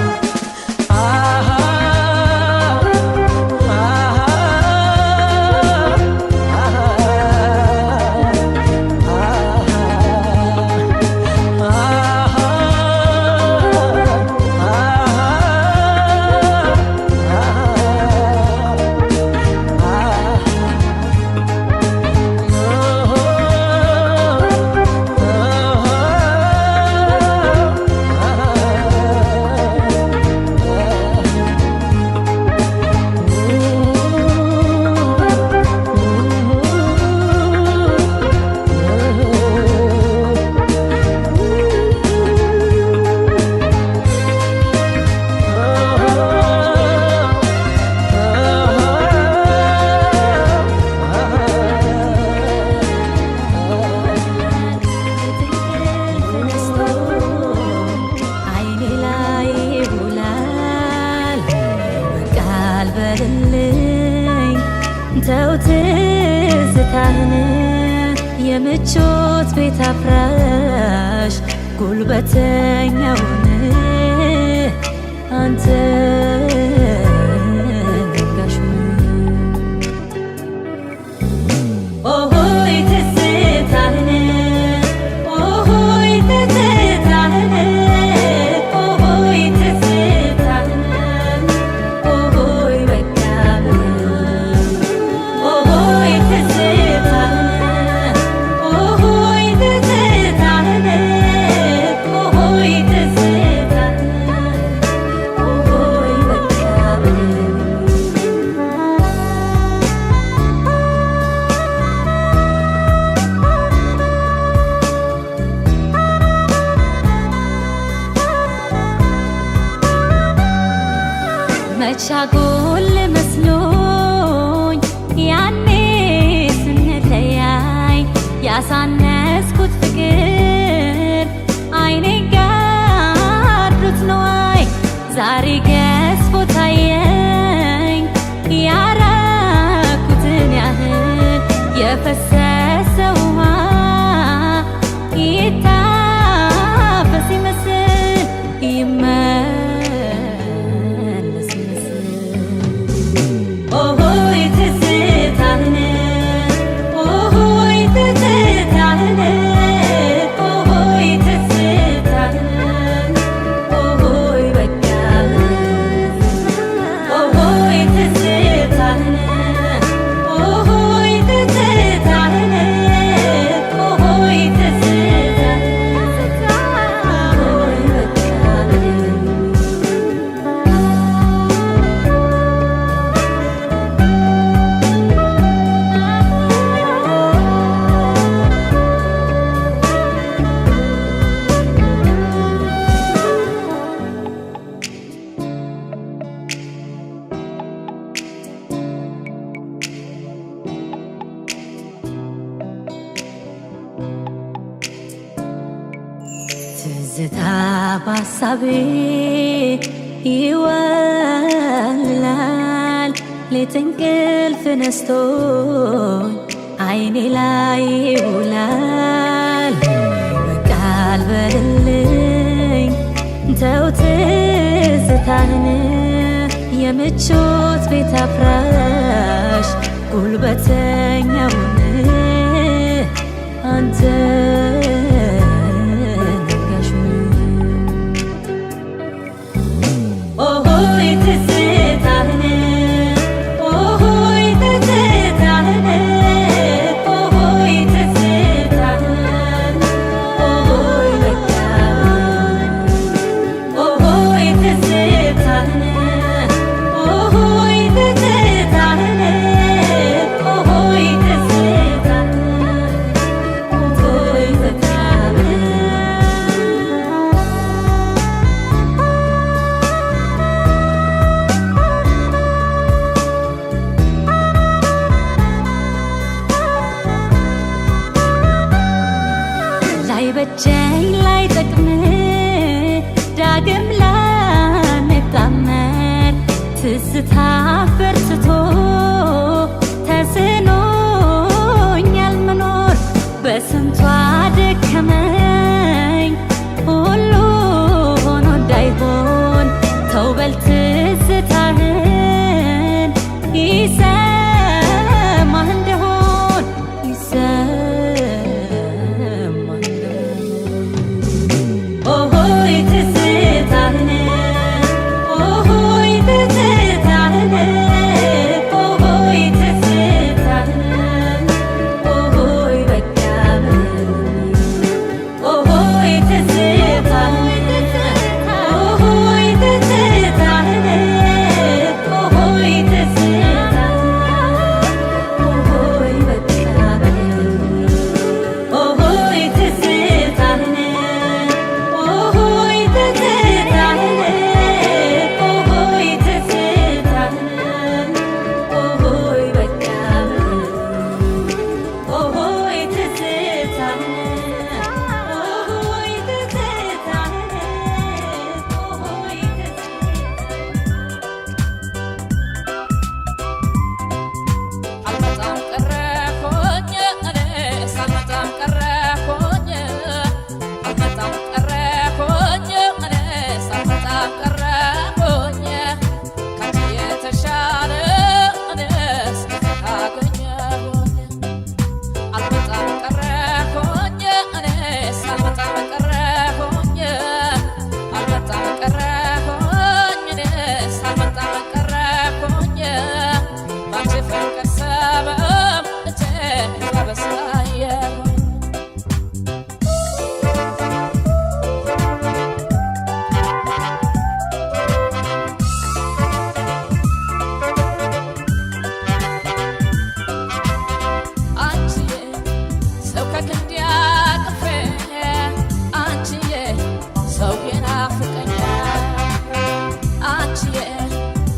የምቾት ቤት አፍራሽ ጉልበተኛውን አንተ ነጋሽ ኦሆይ ትዝታህን ኦሆይ ትዝታህን ኦሆይ ትዝታህን ኦሆይ በቃ ኦሆይ ትዝታህን መቻጎል መስሎኝ ያኔ ስንለያይ ያሳነስኩት ፍቅር አይኔ ጋርዶት ነዋይ ዛሬ ገዝፎ ታየኝ ያረኩትን ያህል የፈሰሰ ውሃ ይታፈስ ይመስል ኦሆይ ትዝታህን ኦሆይ ትዝታህን ኦሆይ ትዝታህን ኦሆይ በቃ ኦሆይ ትዝታህን ኦሆይ ትዝታህን ኦሆይ ትዝታህን ኦሆይ ትዝታ ባሳቤ ይወልላል ሌት እንቅልፍ ነስቶኝ አይኔ ላይ ይውላል ቃል በልልኝ ተው ትዝታህን የምቾት ቤት አፍራሽ ጉልበተኛውን አንተ በጀኝ ላይ ጠቅም ዳግም ላንጣመር ትዝታ በርትቶ ተስኖኛል መኖር በስንቷ ደከመኝ ሁሉ ሆኖ እንዳይሆን ተው በል ትዝታህን ይሰማህ እንደሆን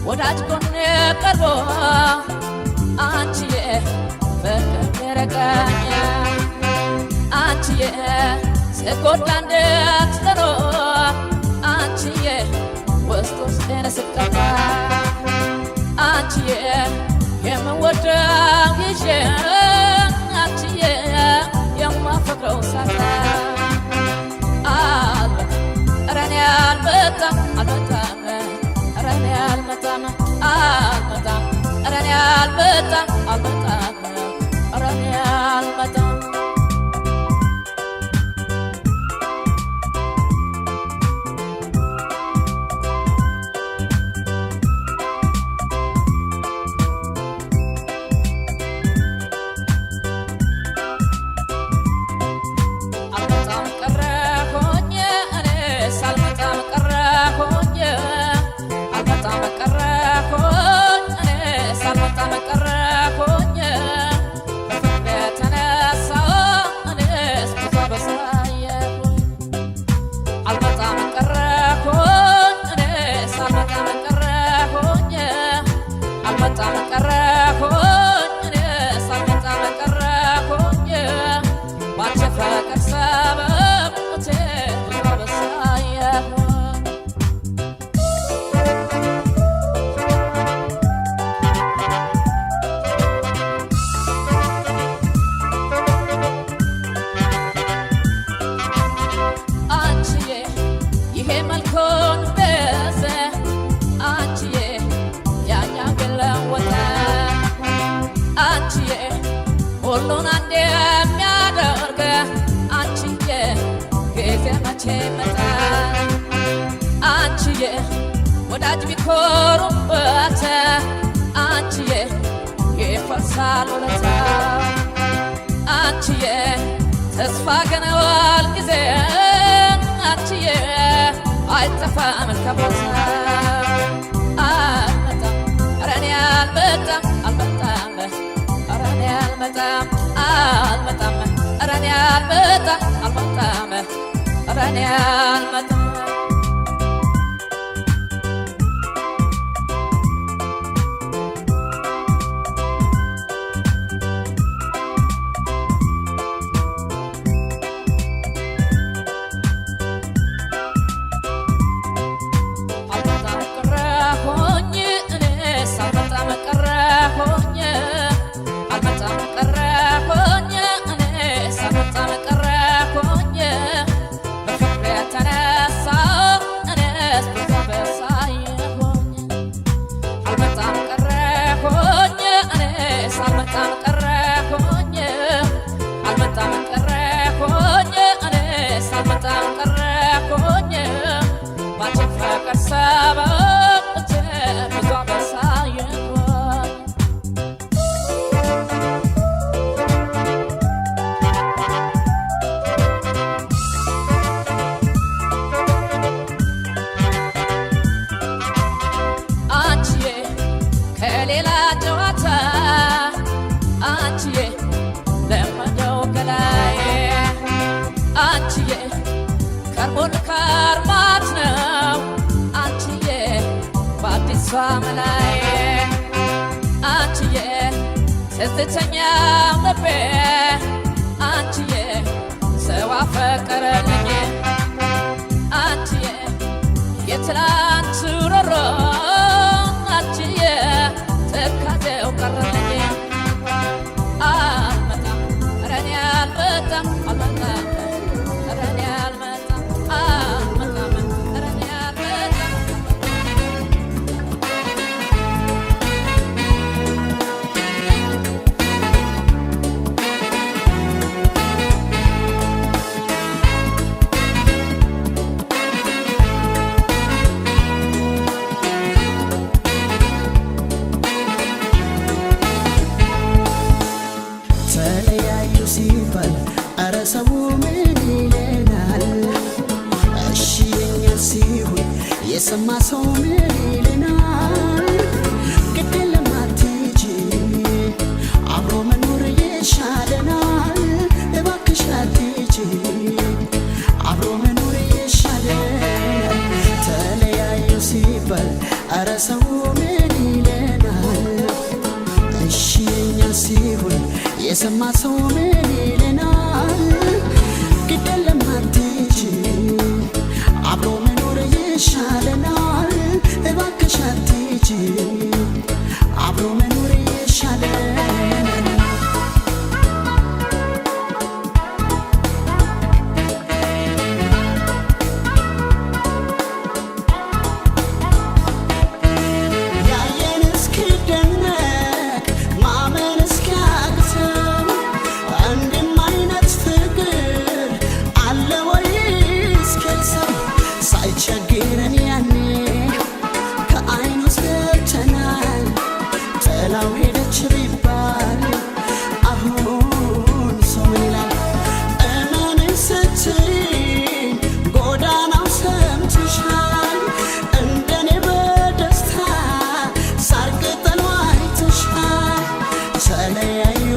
ወዳጅ ጎኔ ቀርቦ አንቺዬ ፍቅር ረቀኛ አንቺዬ ስጎዳ እንድትኖር አንቺዬ ውስጥ ውስጤን ስቀባ አንቺዬ የምወደው ይዤ አንቺዬ የማፈቅረው ሳታ ረኔ አልመጣም አልመጣም ረኔ አልመጣም አልመጣም ረኔ አልመጣም አልመጣም ረኔ አልመጣም አንድ የሚያደርግ አንቺዬ ጊዜ መቼ ይመጣል አንቺዬ ወዳጅ ቢኮሩበት አንቺዬ ይፈርሳል ውለታ አንቺዬ ተስፋ ገና ሁልጊዜ አንቺዬ አይጠፋም ከቦታ አልመጣም ኧረ እኔ አልመጣም አልመጣም ኧረ እኔ አልመጣም አልመጣም ኧረ እኔ አልመጣም አልመጣም ኧረ እኔ አልመጣም ከሌላ ጨዋታ አንቺዬ ለመደው ገላዬ አንቺዬ ከርሞን ከርማት ነው አንቺዬ በአዲሷ መላዬ አንቺዬ ስትተኛው ልቤ አንቺዬ ሰው አፈቀረልኝ አንቺዬ የትላንቱ ሮሮ አንቺዬ ትካዜው ቀረልኝ አልመጣም ኧረ እኔ አልመጣም አልመጣም ኧረ እኔ አልመጣም አልመጣም ኧረ እኔ አልመጣም ሲባል ኧረ ሰው ምን ይለናል? እሺ የኛ ሲሆን የሰማ ሰው ምን ይለናል? ግድ የለም አትሂጂ አብሮ መኖር ይሻለናል። እባክሽ አትሂጂ አብሮ መኖር ይሻለናል። ተለያዩ ሲባል ኧረ ሰው ምን ይለናል? እሺ የኛ ሲሆን የሰማ ሰው ምን ይለናል? ግድ የለም አትሂጂ አብሮ መኖር ይሻለናል። እባክሽ አትሂጂ አብሮ መኖር ይሻለናል።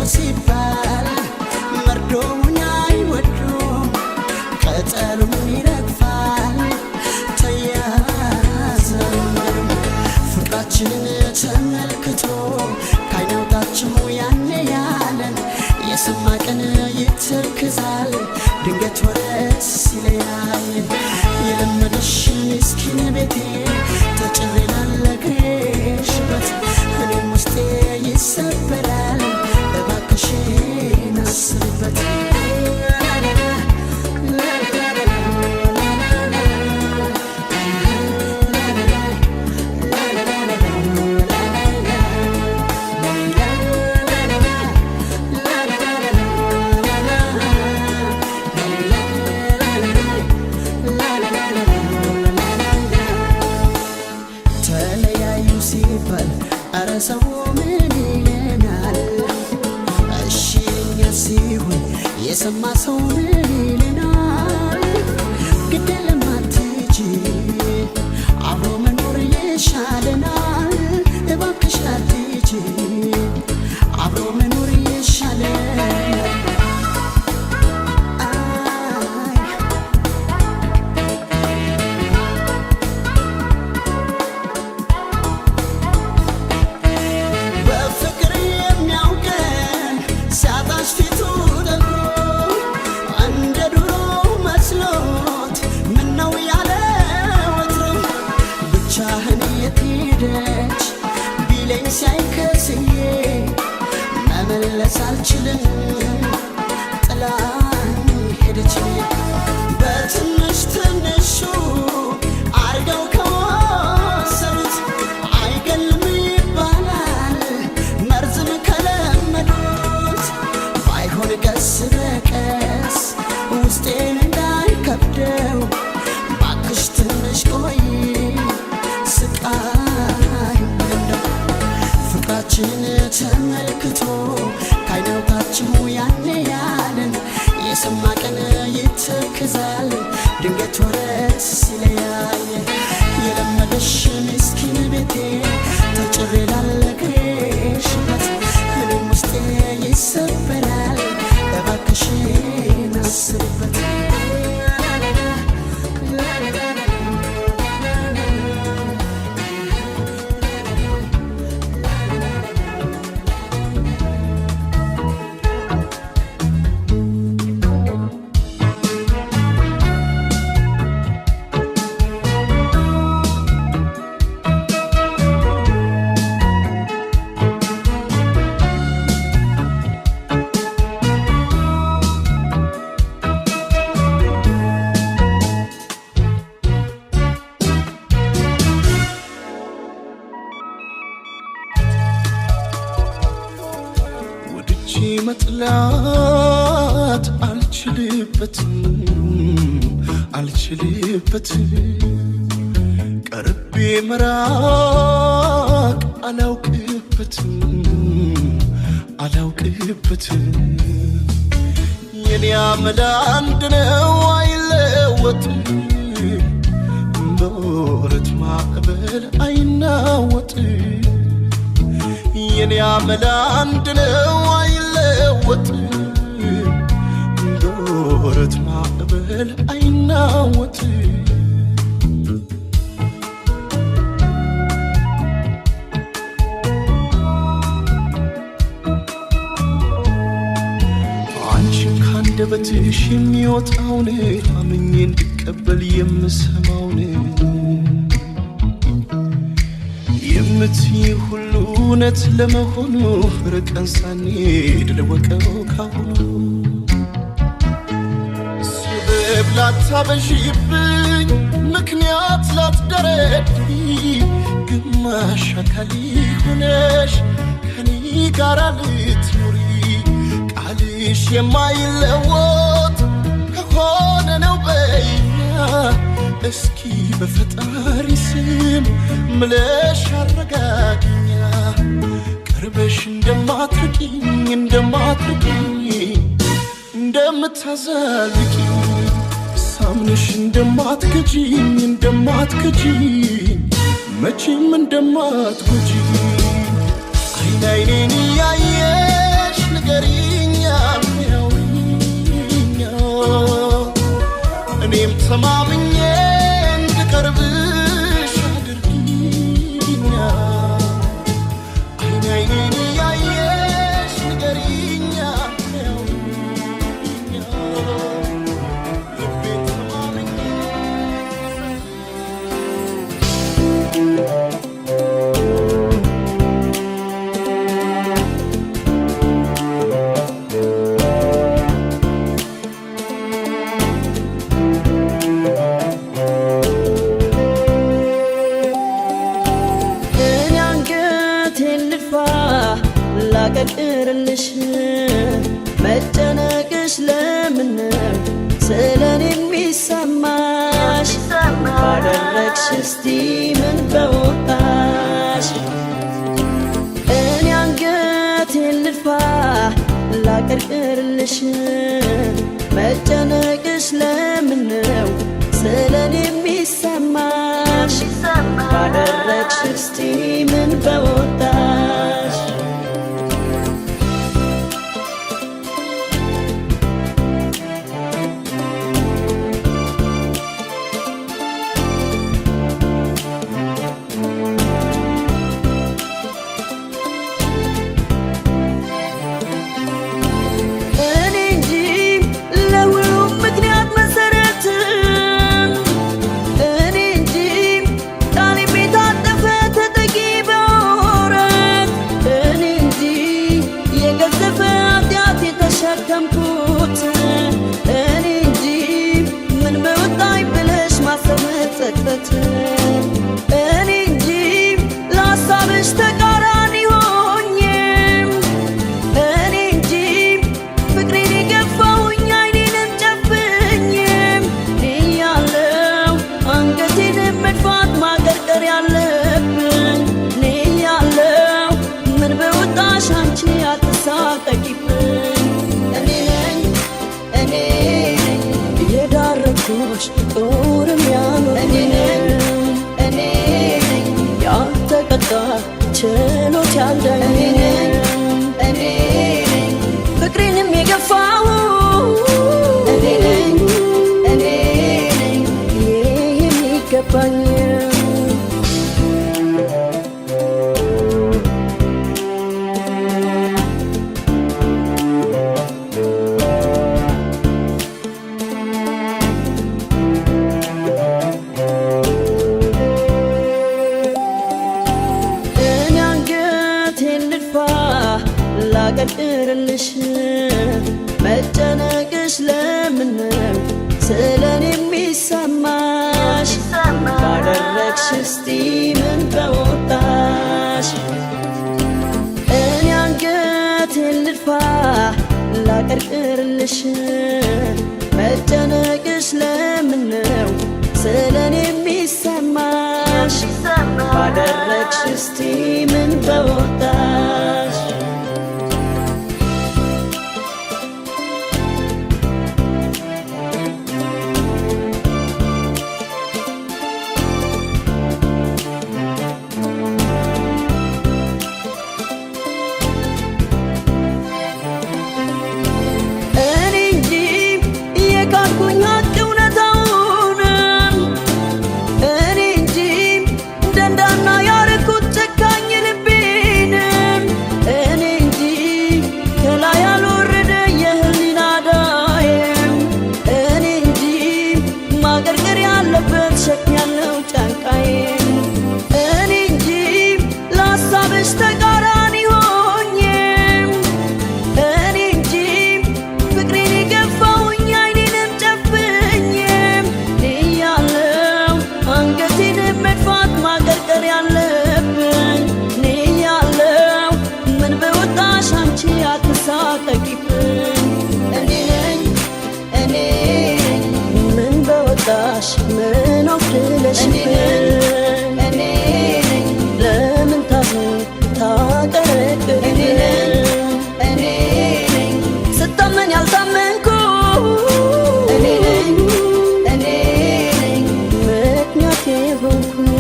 ሲባል መርዶውን አይወዱም ቅጠሉም ይረግፋል ተያዘን ፍቅራችንን ተመልክቶ ካይናውጣችሁ ያኔ ያለን የሰማ ቀን ይተክዛል ድንገት ወረስ ሲለያይ የለመደሽን እስኪን ቤቴ ተጭሬ ላለግሽበት እኔም ውስጤ ይሰበራል እባክሽን አስብበት ሲሆን የሰማ ሰው ምን ይለናል? ግድ የለም አትሂጂ አብሮ መኖር ይሻለናል። እባክሽ አትሂጂ አብሮ መኖር ይሻለናል። መመለስ አልችልም ጥላኝ ሄደች። በትንሽ ትንሹ አርገው ከወሰዱት አይገልም ይባላል መርዝም ከለመዱት። ባይሆን ቀስ በቀስ ውስጤን እንዳይከብደው ባክሽ ትንሽ ቆይ ስቃይ እንደው ፍቅራችን ተመልክቶ ካይነውታችሁ ያኔ ያለን የሰማ ቀን ይተክዛል ድንገት ወረት ሲለያየ የለመደሽ ምስኪን ቤቴ ተጭሬ ላለቅሽበት እኔም ውስጤ ይሰበራል እባክሽን አስብበት። መጥላት አልችልበትም ቀርቤ መራቅ አላውቅበትም የኔ አመል አንድ ነው አይለወጥም በወረት ማዕበል አይናወጥም የኔ አመል አንድ ነው አይለወጥም በወረት ማዕበል አይናወጥም አንቺን ካንደበትሽ የሚወጣውን አምኜ እንድቀበል የምሰማውን የምትይ ሁሉ እውነት ለመሆኑ ርቀን ሳንሄድ ልወቀው ካሁኑ ስበብ ላታበዢብኝ ምክንያት ላትደረድሪ ግማሽ አካል ሆነሽ ከኔ ጋር ልትኖሪ ቃልሽ የማይለወጥ ከሆነ ነው በይኛ እስኪ በፈጣሪ ስም ምለሽ አረጋግኛ ቅርበሽ እንደማትርቂኝ እንደምታዛልቂኝ ሳምንሽ እንደማትከጂኝ መቼም እንደማትጎጂኝ አይን አይኔን ያየሽ ንገሪኛ ሚያውሪኛ እኔም ተማምኜ እንድቀርብሽ አድርጊኛ አይን አይኔን ያየሽ ንገሪኛ ሚያውሪኛ ልቤን ተማምኜ ላቀቅርልሽ መጨነቅሽ ለምነው ስለኔ የሚሰማሽ ባደረግሽ እስቲ ምን በወጣሽ እኔ አንገቴን ልድፋ ላቀቅ ላቀርቅርልሽ መጨነቅሽ ለምነው ስለኔ የሚሰማሽ ባደረግሽ እስቲ ምን በወጣሽ ተሸከምኩት እኔ እንጂ ምን በወጣኝ ብለሽ ማሰብ ጸጸት እኔ እንጂ ለሀሳብሽ ተቃራኒ ሆኜ እኔ እንጂ ፍቅሬን የገፋሁኝ አይኔንም ጨፍኜ እያለው አንገቴን መድፋት ማቀርቀር ያለብኝ እኔ እያለው ምን በወጣሽ አንቺ አትሳቀቂብኝ ጦርም ያኖር እኔ ያልተቀጣ ችሎት ያለኝ እኔ ፍቅሬንም የገፋው እኔ የሚገባኝ ላቀርቅርልሽ መጨነቅሽ ለምነው ስለኔ የሚሰማሽ ባደረግሽ እስቲ ምን በወጣሽ እኔ አንገቴን ልድፋ ላቀርቅርልሽ መጨነቅሽ ለምነው ስለኔ የሚሰማሽ ባደረግሽ እስቲ ምን በወጣሽ ምን ወክለሽ እኔ ለምን ታቀረቅር እኔ ስታመን ያልታመንኩ እኔ ምክንያት የሆንኩኝ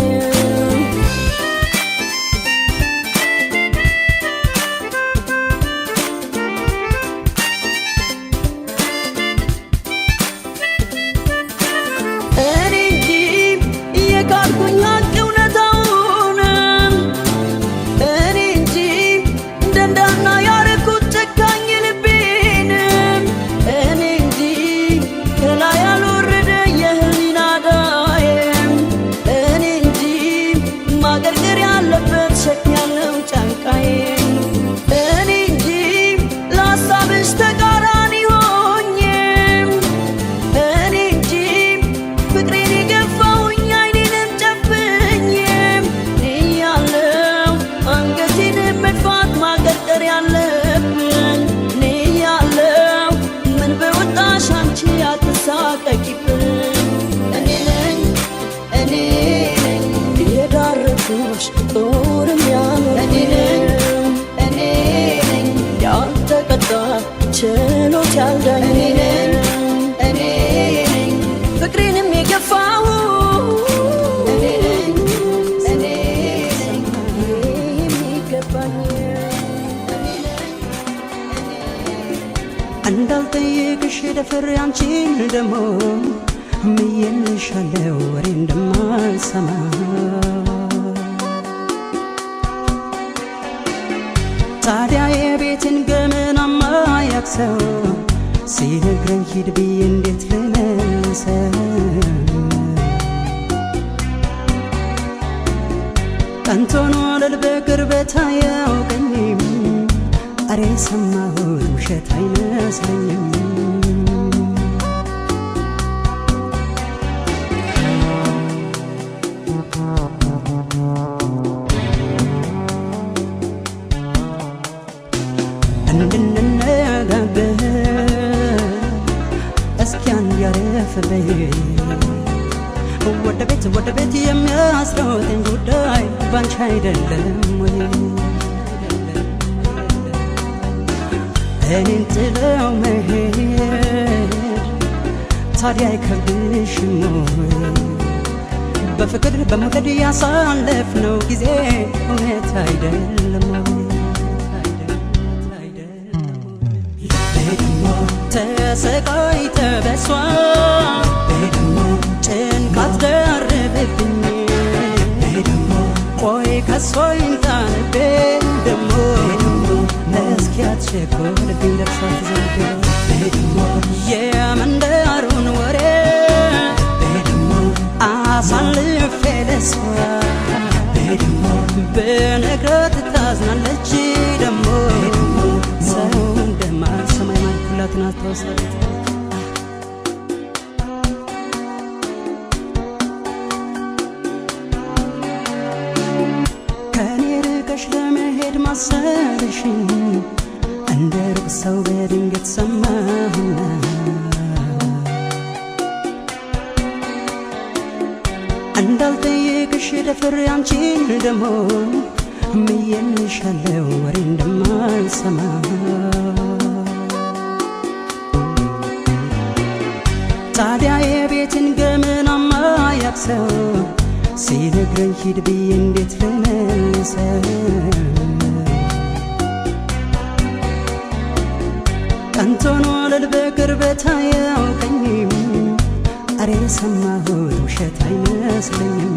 ችሎት ያልዳኝ እኔ ነኝ ፍቅሬንም የገፋው እኔ ነኝ የሚገባኝ እንዳልጠይቅሽ ደፍሬ አንቺን ደሞ ምዬልሻለው ወሬ እንደማልሰማ ታዲያ የቤትን ገመናማ ያክሰው ሲነግረኝ ሂድ ብዬ እንዴት ልመልሰው ቀንቶን ወለል በቅርበት አያውቀኝም አሬ ሰማሁት ውሸት አይመስለኝም እንድንነጋገር እስኪ አንድ ያረፍ በይ ወደ ቤት የሚያስሮጠኝ ጉዳይ ባንቺ አይደለም ወይ እኔን ጥለው መሄድ ታዲያ አይከብድሽም ወይ በፍቅር በመውደድ ያሳለፍነው ጊዜ እውነት አይደለም ተሰቃይተ በሷ ጭንቃት ደርብብኝ ቆይ ከሷ ይንጣንቤ ደሞ እስኪያትቸኮልብኝ ደርሷት ዘንድ የመንደሩን ወሬ አሳልፌ ለሷ ብነግራት ታዝናለች ደሞ ሰው እንደማልሰማይ ማልኩላትን አስታውሳለች ከኔ ርቀሽ ለመሄድ ማሰብሽ እንደ ሩቅ ሰው በድንገት ሰማሁና እንዳልጠይቅሽ ደፍሬ አንቺን ደሞ ምዬልሻለው ወሬ እንደማልሰማ ታዲያ የቤትን ገመናማ ያክሰው ሲነግረኝ ሂድ ብዬ እንዴት ልመልሰው ቀንቶን ወለል በቅርበት አያውቀኝም አሬ ሰማሁት ውሸት አይመስለኝም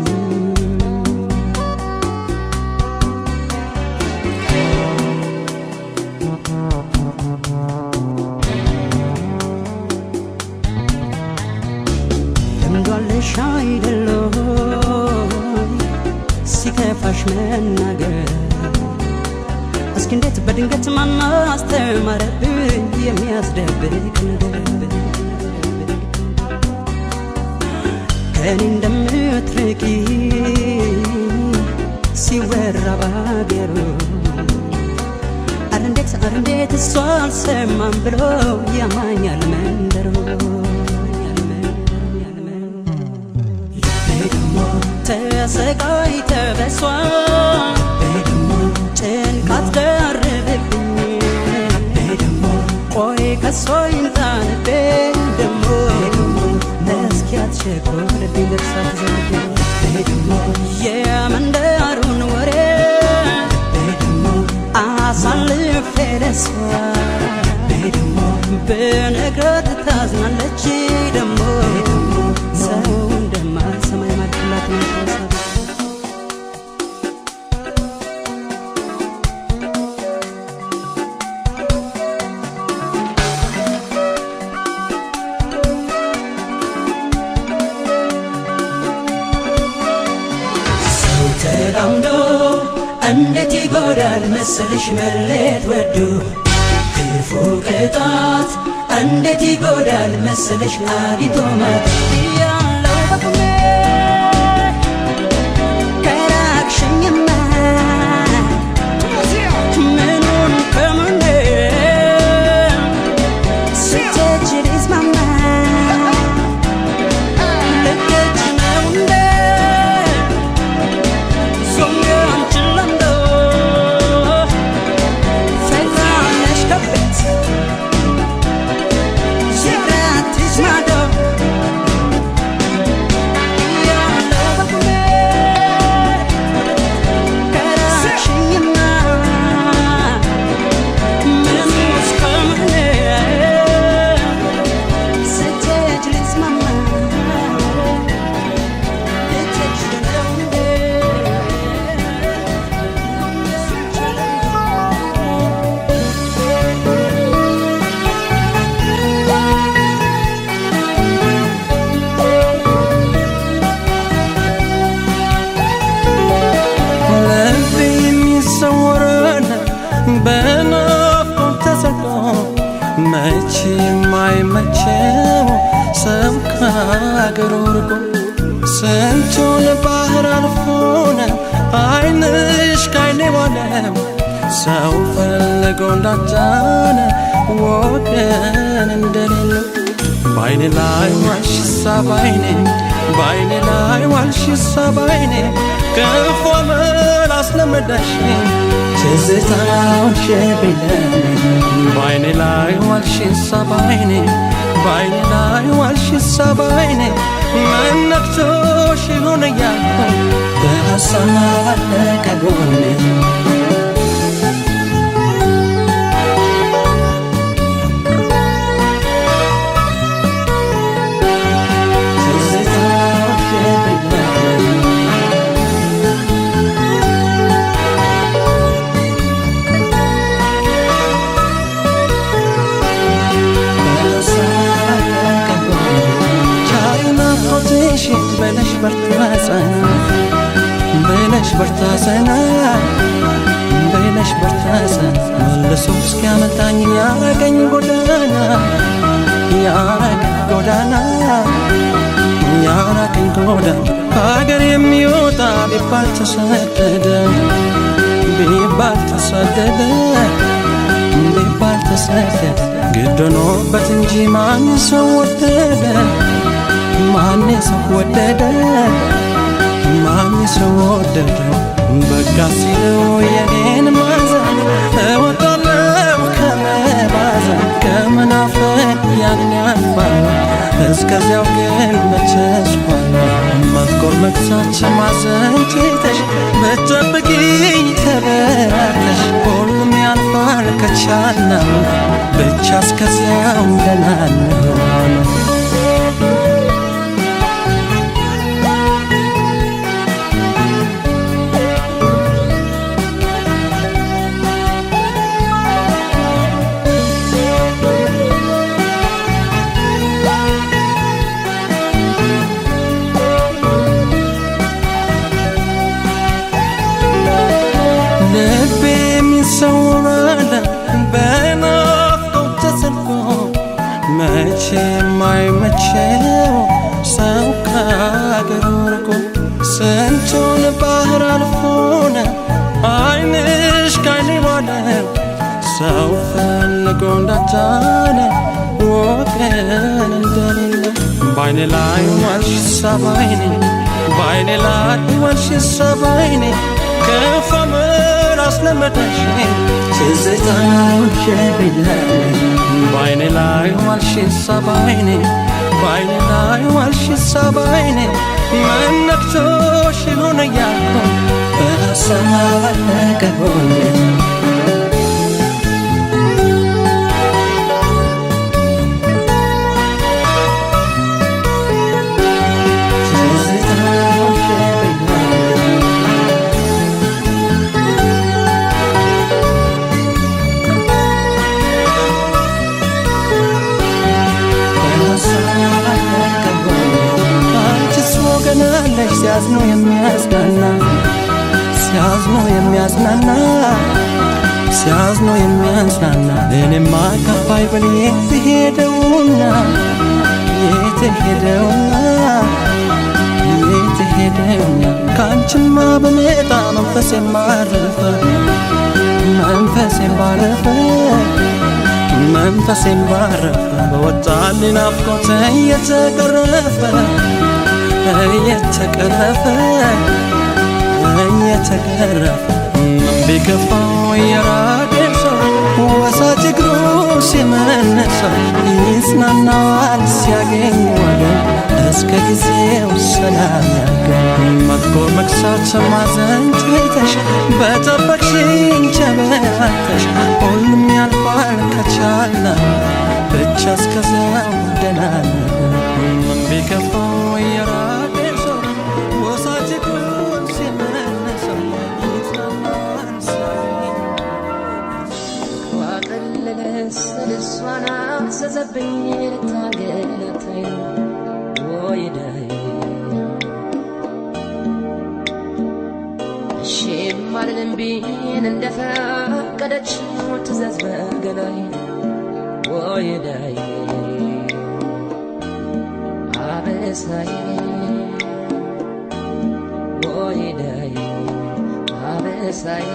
ልምዷለሽ አይደለም ሲከፋሽ መናገር እስኪ እንዴት በድንገት ማናስተማረብኝ የሚያስደብቅ ነገር ከኔ እንደምትርቂ ሲወራ ባገሩ አረ እንዴት እሷ አልሰማም ብሎ ያማኛል መንደሩ ተሰቃይተ በሷ ጭንቃት ደርብብኝ ቆይ ከሷ ይንጣንቤ ደሞ እስኪያትቸኮልብኝ ደርሷት ዘንድ የመንደሩን ወሬ አሳልፌ ለሷ ብነግራት ታዝናለች ደሞ ሰው እንደማልሰማይ ማልኩላት ነው ተላምዶ እንዴት ይጎዳል መሰልሽ መሌት ወዶ ክፉ ቅጣት እንዴት ይጎዳል መሰልሽ አግኝቶ ማጣት ያለው በቁሜ ከራቅሽኝማ ምኑን ከምን ስትሄጂ ልስማማ ልትሄጂ ነው እንዴ የማይመቸው ሰው ከአገሩ ርቆ ስንቱን ባህር አልፎነ አይንሽ ካይኔ ዋለው ሰው ፈልጎ እንዳጫነ ወገን እንደሌለው ባይኔ ላይ ዋልሽሳ ባይኔ ላይ ዋልሽሳ ባይኔ ክፉ አመል አስለመደሽኝ ትዝታውን ሸብለኝ ባይኔ ላይ ዋልሽሳ ባይኔ ላይ ዋልሽሳ ባይኔ ምን ነክቶሽ ይሆን እያልኩ በሀሳብ አለቀ ጎኔ በለሽ በርታሰና መልሶ እስኪያመጣኝ ያረገኝ ጎዳና ከሀገር የሚወጣ ቢባል ተሰደደ ግድ ሆኖበት እንጂ ማን ሰው ወደደ ማን ሰው ወደደ በቃ ሲለው የኔን ማዘን እወጣለሁ ከመባዘን ከመናፈቅ ያንን ያልፋል እስከዚያው ግን መቸስኳል ማትቆር መክሳች ማዘን ችተሽ በጠብቂኝ ተበራተሽ ሁሉም ያልፋል ከቻልነው ብቻ እስከዚያው ደህና ነው የማይመቸው ሰው ከአገሩ ርቆ ስንቱን ባህር አልፎነ አይንሽ ካይኔ ዋለው ሰው ፈልጎ እንዳጫነ ወገን እንደሌለ ባይኔ ላይ ዋልሽሳ ባይኔ ላይ ዋልሽሳ ባይኔ ክፉ አመል አስለመደሽኝ ትዝታውን ሸብለኝ ባይኔ ላይ ዋልሽሳ ባይኔ ላይ ዋልሽሳ ባይኔ ምን ነክቶሽ ይሆን እያልኩ በሀሳብ አለቀ ጎኔ ሲያዝኖ የሚያጽናና እኔማ ከፋይ ብል የትሄደውና ካንቺማ በመጣ መንፈሴም ባረፈ በወጣልኝ ናፍቆት እየተቀረፈ ቢከፋው የራቀን ሰው ወሳጅ እግሩ ሲመነሰው ይጽናናዋል ሲያገኝ ወገን እስከ ጊዜው ሰላም ያገኝ መጥቆር መክሳት ማዘን ችተሽ በጠበቅሽኝ ቸበራተሽ ሁሉም ያልፋል ከቻልነው ብቻ እስከዚያው ደህና ነን ቢከፋው የራቀን ሰው ወሳጅ እግሩ ሲመነሰው ይጽናናዋል ሲያገኝ ልሷን አዘዘብኝ ልታገለተኝ ወይዳይ እሺም አልልም ቢን እንደፈቀደች ትዘዝ በገላይ ወይዳይ አበሳዬ ወይዳዬ አበሳዬ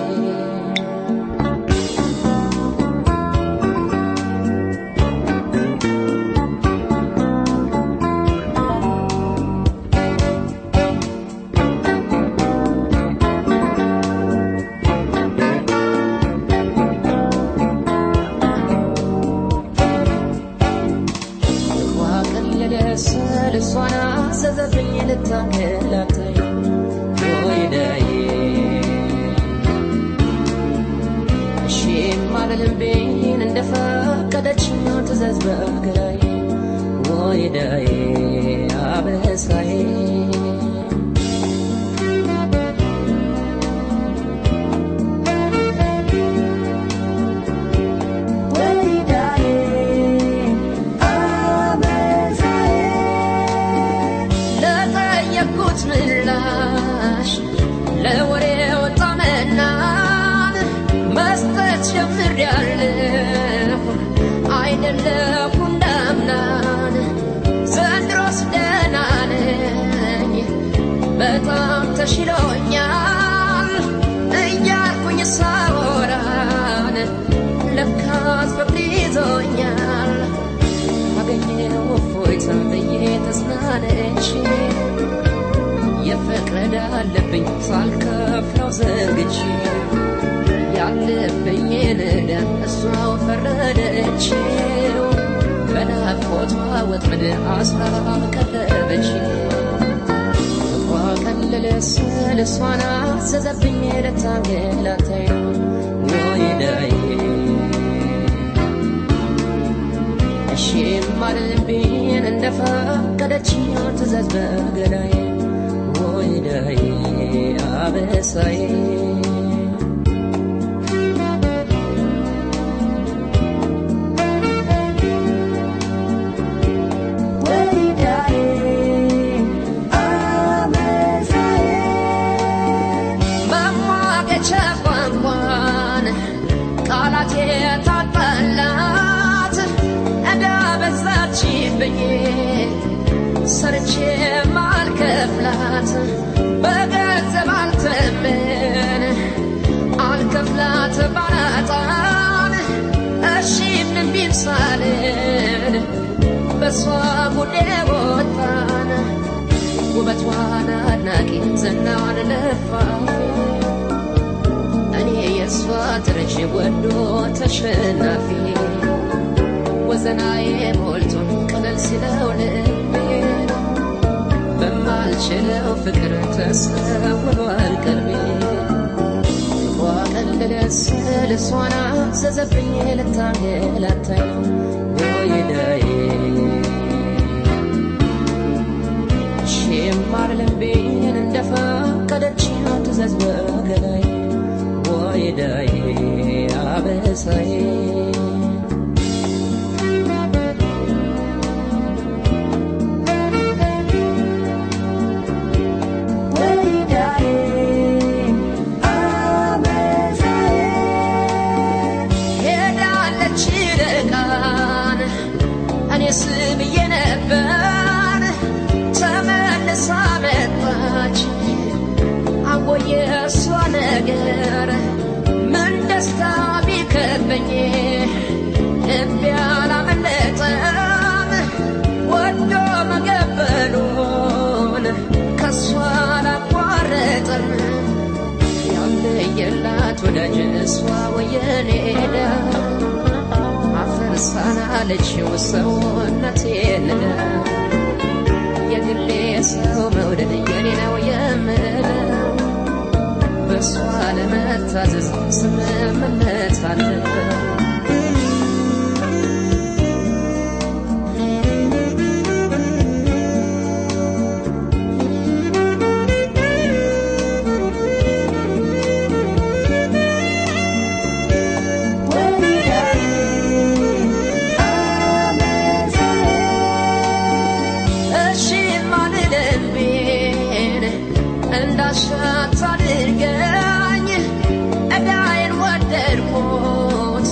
ልሷና አዘዘብኝ ልታንገላታኝ ወይዳዬ እሺም አልልምቤን እንደፈቀደች ትዘዝ በገላዬ ወይዳዬ አበሳዬ ምላሽ ለወሬው ጣመናን መስጠት ጀምሬያለሁ አይደለም እንዳምናን ዘንድሮስ ደህና ነኝ በጣም ተሽሎኛል እያልኩኝ ሳወራን ለካስ ፍቅር ይዞኛል አገኘሁ እፎይታ ብዬ ተጽናነች የፍቅር ዕዳ አለብኝ ሳልከፍለው ዘግቼ ያለብኝን ዕዳ እሷው ፈረደችው በናፍቆቷ ወጥመድ አስራ ቀለበች ፍቅሯ ቀለለ ስል እሷን አዘዘብኝ ልታንገላታኝ ወይዳዬ እሺም አልልቤን እንደፈቀደች ትዘዝ በገላዬ ወይዳዬ አበሳዬ ወይዳዬ አበሳዬ መሟገቻ ቋንቋን ቃላት የታጣላት ዕዳ በዛችብኝ ሰርቼ ማልከፍላት በገንዘብ አልተመን አልከፍላት ባላጣን እሺ ምን ቢምሳልን በሷ ጉዴ ወጣን ውበቷን አድናቂ ዝናዋን ለፋፊ እኔ የሷ ትርሽ ወዶ ተሸናፊ ወዘናዬ ሞልቶ ቀለል ሲለው ልቤን በማልችለው ፍቅር ተሰውሯል ቀልቤ ፍቅሯ ቀለለ ስል እሷን አዘዘብኝ ልታንገላታኝ ወይዳዬ እሺም አልልቤን እንደፈቀደች ትዘዝ በገላዬ ወይዳዬ አበሳዬ ስብዬ ነበር ተመልሳ መጣች አንጎዬ እሷ ነገር ምን ደስታ ቢከበኝ ልቤ አላመለጠም ወዶ መገበሉን ከሷ አላቋረጠም ያለየላት ወዳጅ እሷ ወየኔዳ አፈርሳናለችው ሰውነቴን የግሌ ሰው መውደድ የኔ ነው የምለው በሷ ለመታዘዝ ስምምነት አለ እንዳሻት አድርገኝ ዕዳዬን ወደድኩት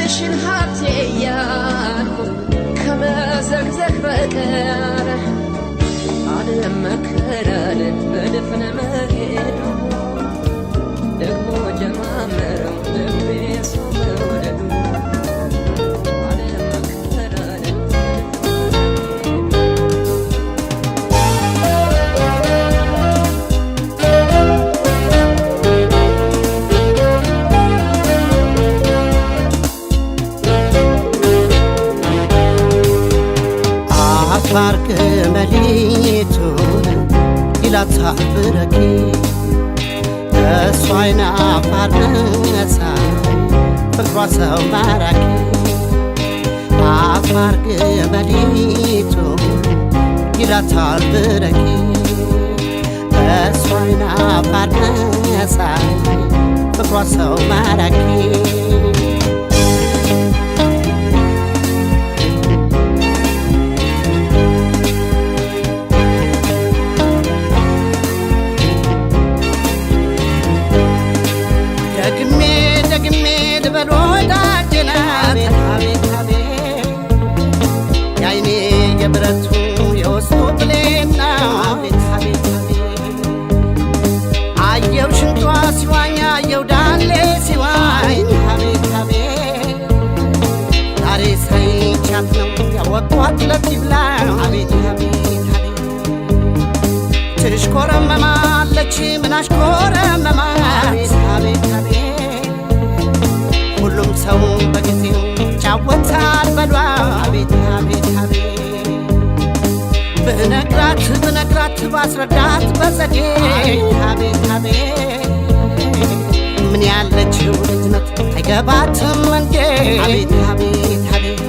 ነሽን ሀብቴ እያልኩ ከመዘግዘግ በቀር አለመከራል በድፍነ መሄዱ ደግሞ ጀማመረው ልቤ ሰው መውደዱ አለመከራል አፋር ግመሊቱን ይላታል ብረቂ እሷ አይን አፋር ነሳይ ፍቅሯ ሰው ማራኪ አፋር ግመሊቱን ይላታል ብረቂ እሷ አይን አፋር ነሳይ ፍቅሯ ሰው ማራኪ ልበል ወዳጄ ናት አቤት አቤት የዓይኔ የብረቱ የውስጡ ብሌን ነው አቤት አቤት አቤት አየው ሽንጧ ሲዋኝ አየው ዳሌ ሲዋኝ አቤት አቤት ዛሬ ሳይቻት ነው ያወቅኳት ለዚህ ብላ አቤት አቤት አቤት ትሽኮረመማለች ምን አሽኮረመማት አቤት አቤት ሁሉም ሰው በጊዜው ጫወታል በሏ አቤት አቤት አቤት ብነግራት ባስረዳት በዘዴ አቤት አቤት ምን ያለችው ልጅነት አይገባትም እንዴ አቤት አቤት አቤት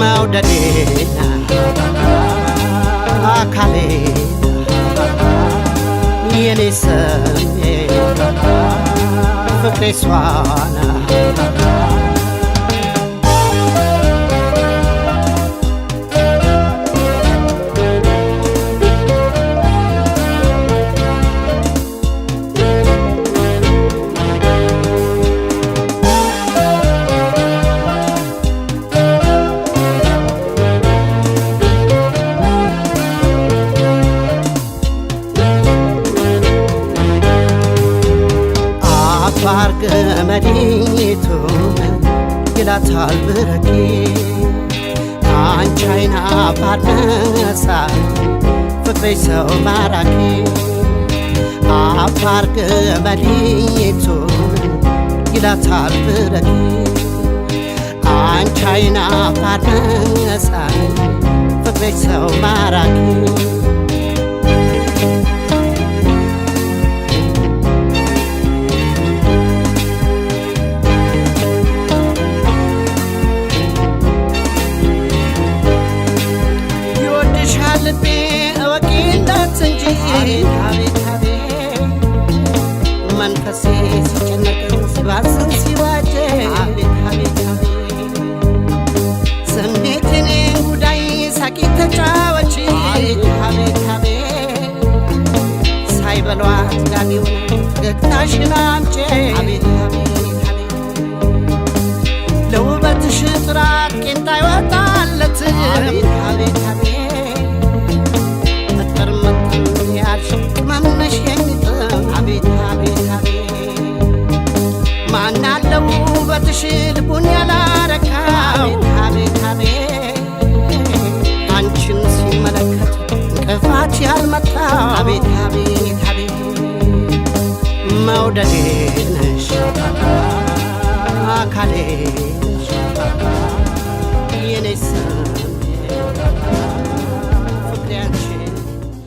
መውደዴና አካሌ የኔ ስሜት ፍቅሬ እሷ ናት አፋር ግመሊቱን ይላታል ብረቂ አንቺ አይን አፋር ነሳይ ፍቅሬ ሰው ማራኪ አፋር ግመሊቱን ይላታል ብረቂ አንቺ አይን አፋር ነሳይ ፍቅሬ ሰው ማራኪ ልቤ እወቂለት እንጂ አቤት አቤት መንፈሴ ሲጨነቅ ሲባዝን ሲዋጄ አቤት አቤት አቤት ስሜቴን ጉዳይ ሳቂ ተጫወች አቤት አቤት አቤት ሳይበሏት ጋቢውን ፈገግታሽን አምጪ አቤት አቤት አቤት ለውበትሽ ጥራት ቄንጣ ይወጣለት አቤት አቤት አቤት ማንነሽ የሚጥም አቤት አቤት አቤት ማናለው ውበትሽ ልቡን ያላረካው አቤት አቤት አንቺን ሲመለከት እንቅፋት ያልመጣው አቤት አቤት አቤት መውደዴ ነሽ አካሌ ነሽ የኔ ስሜት ፍቅሬ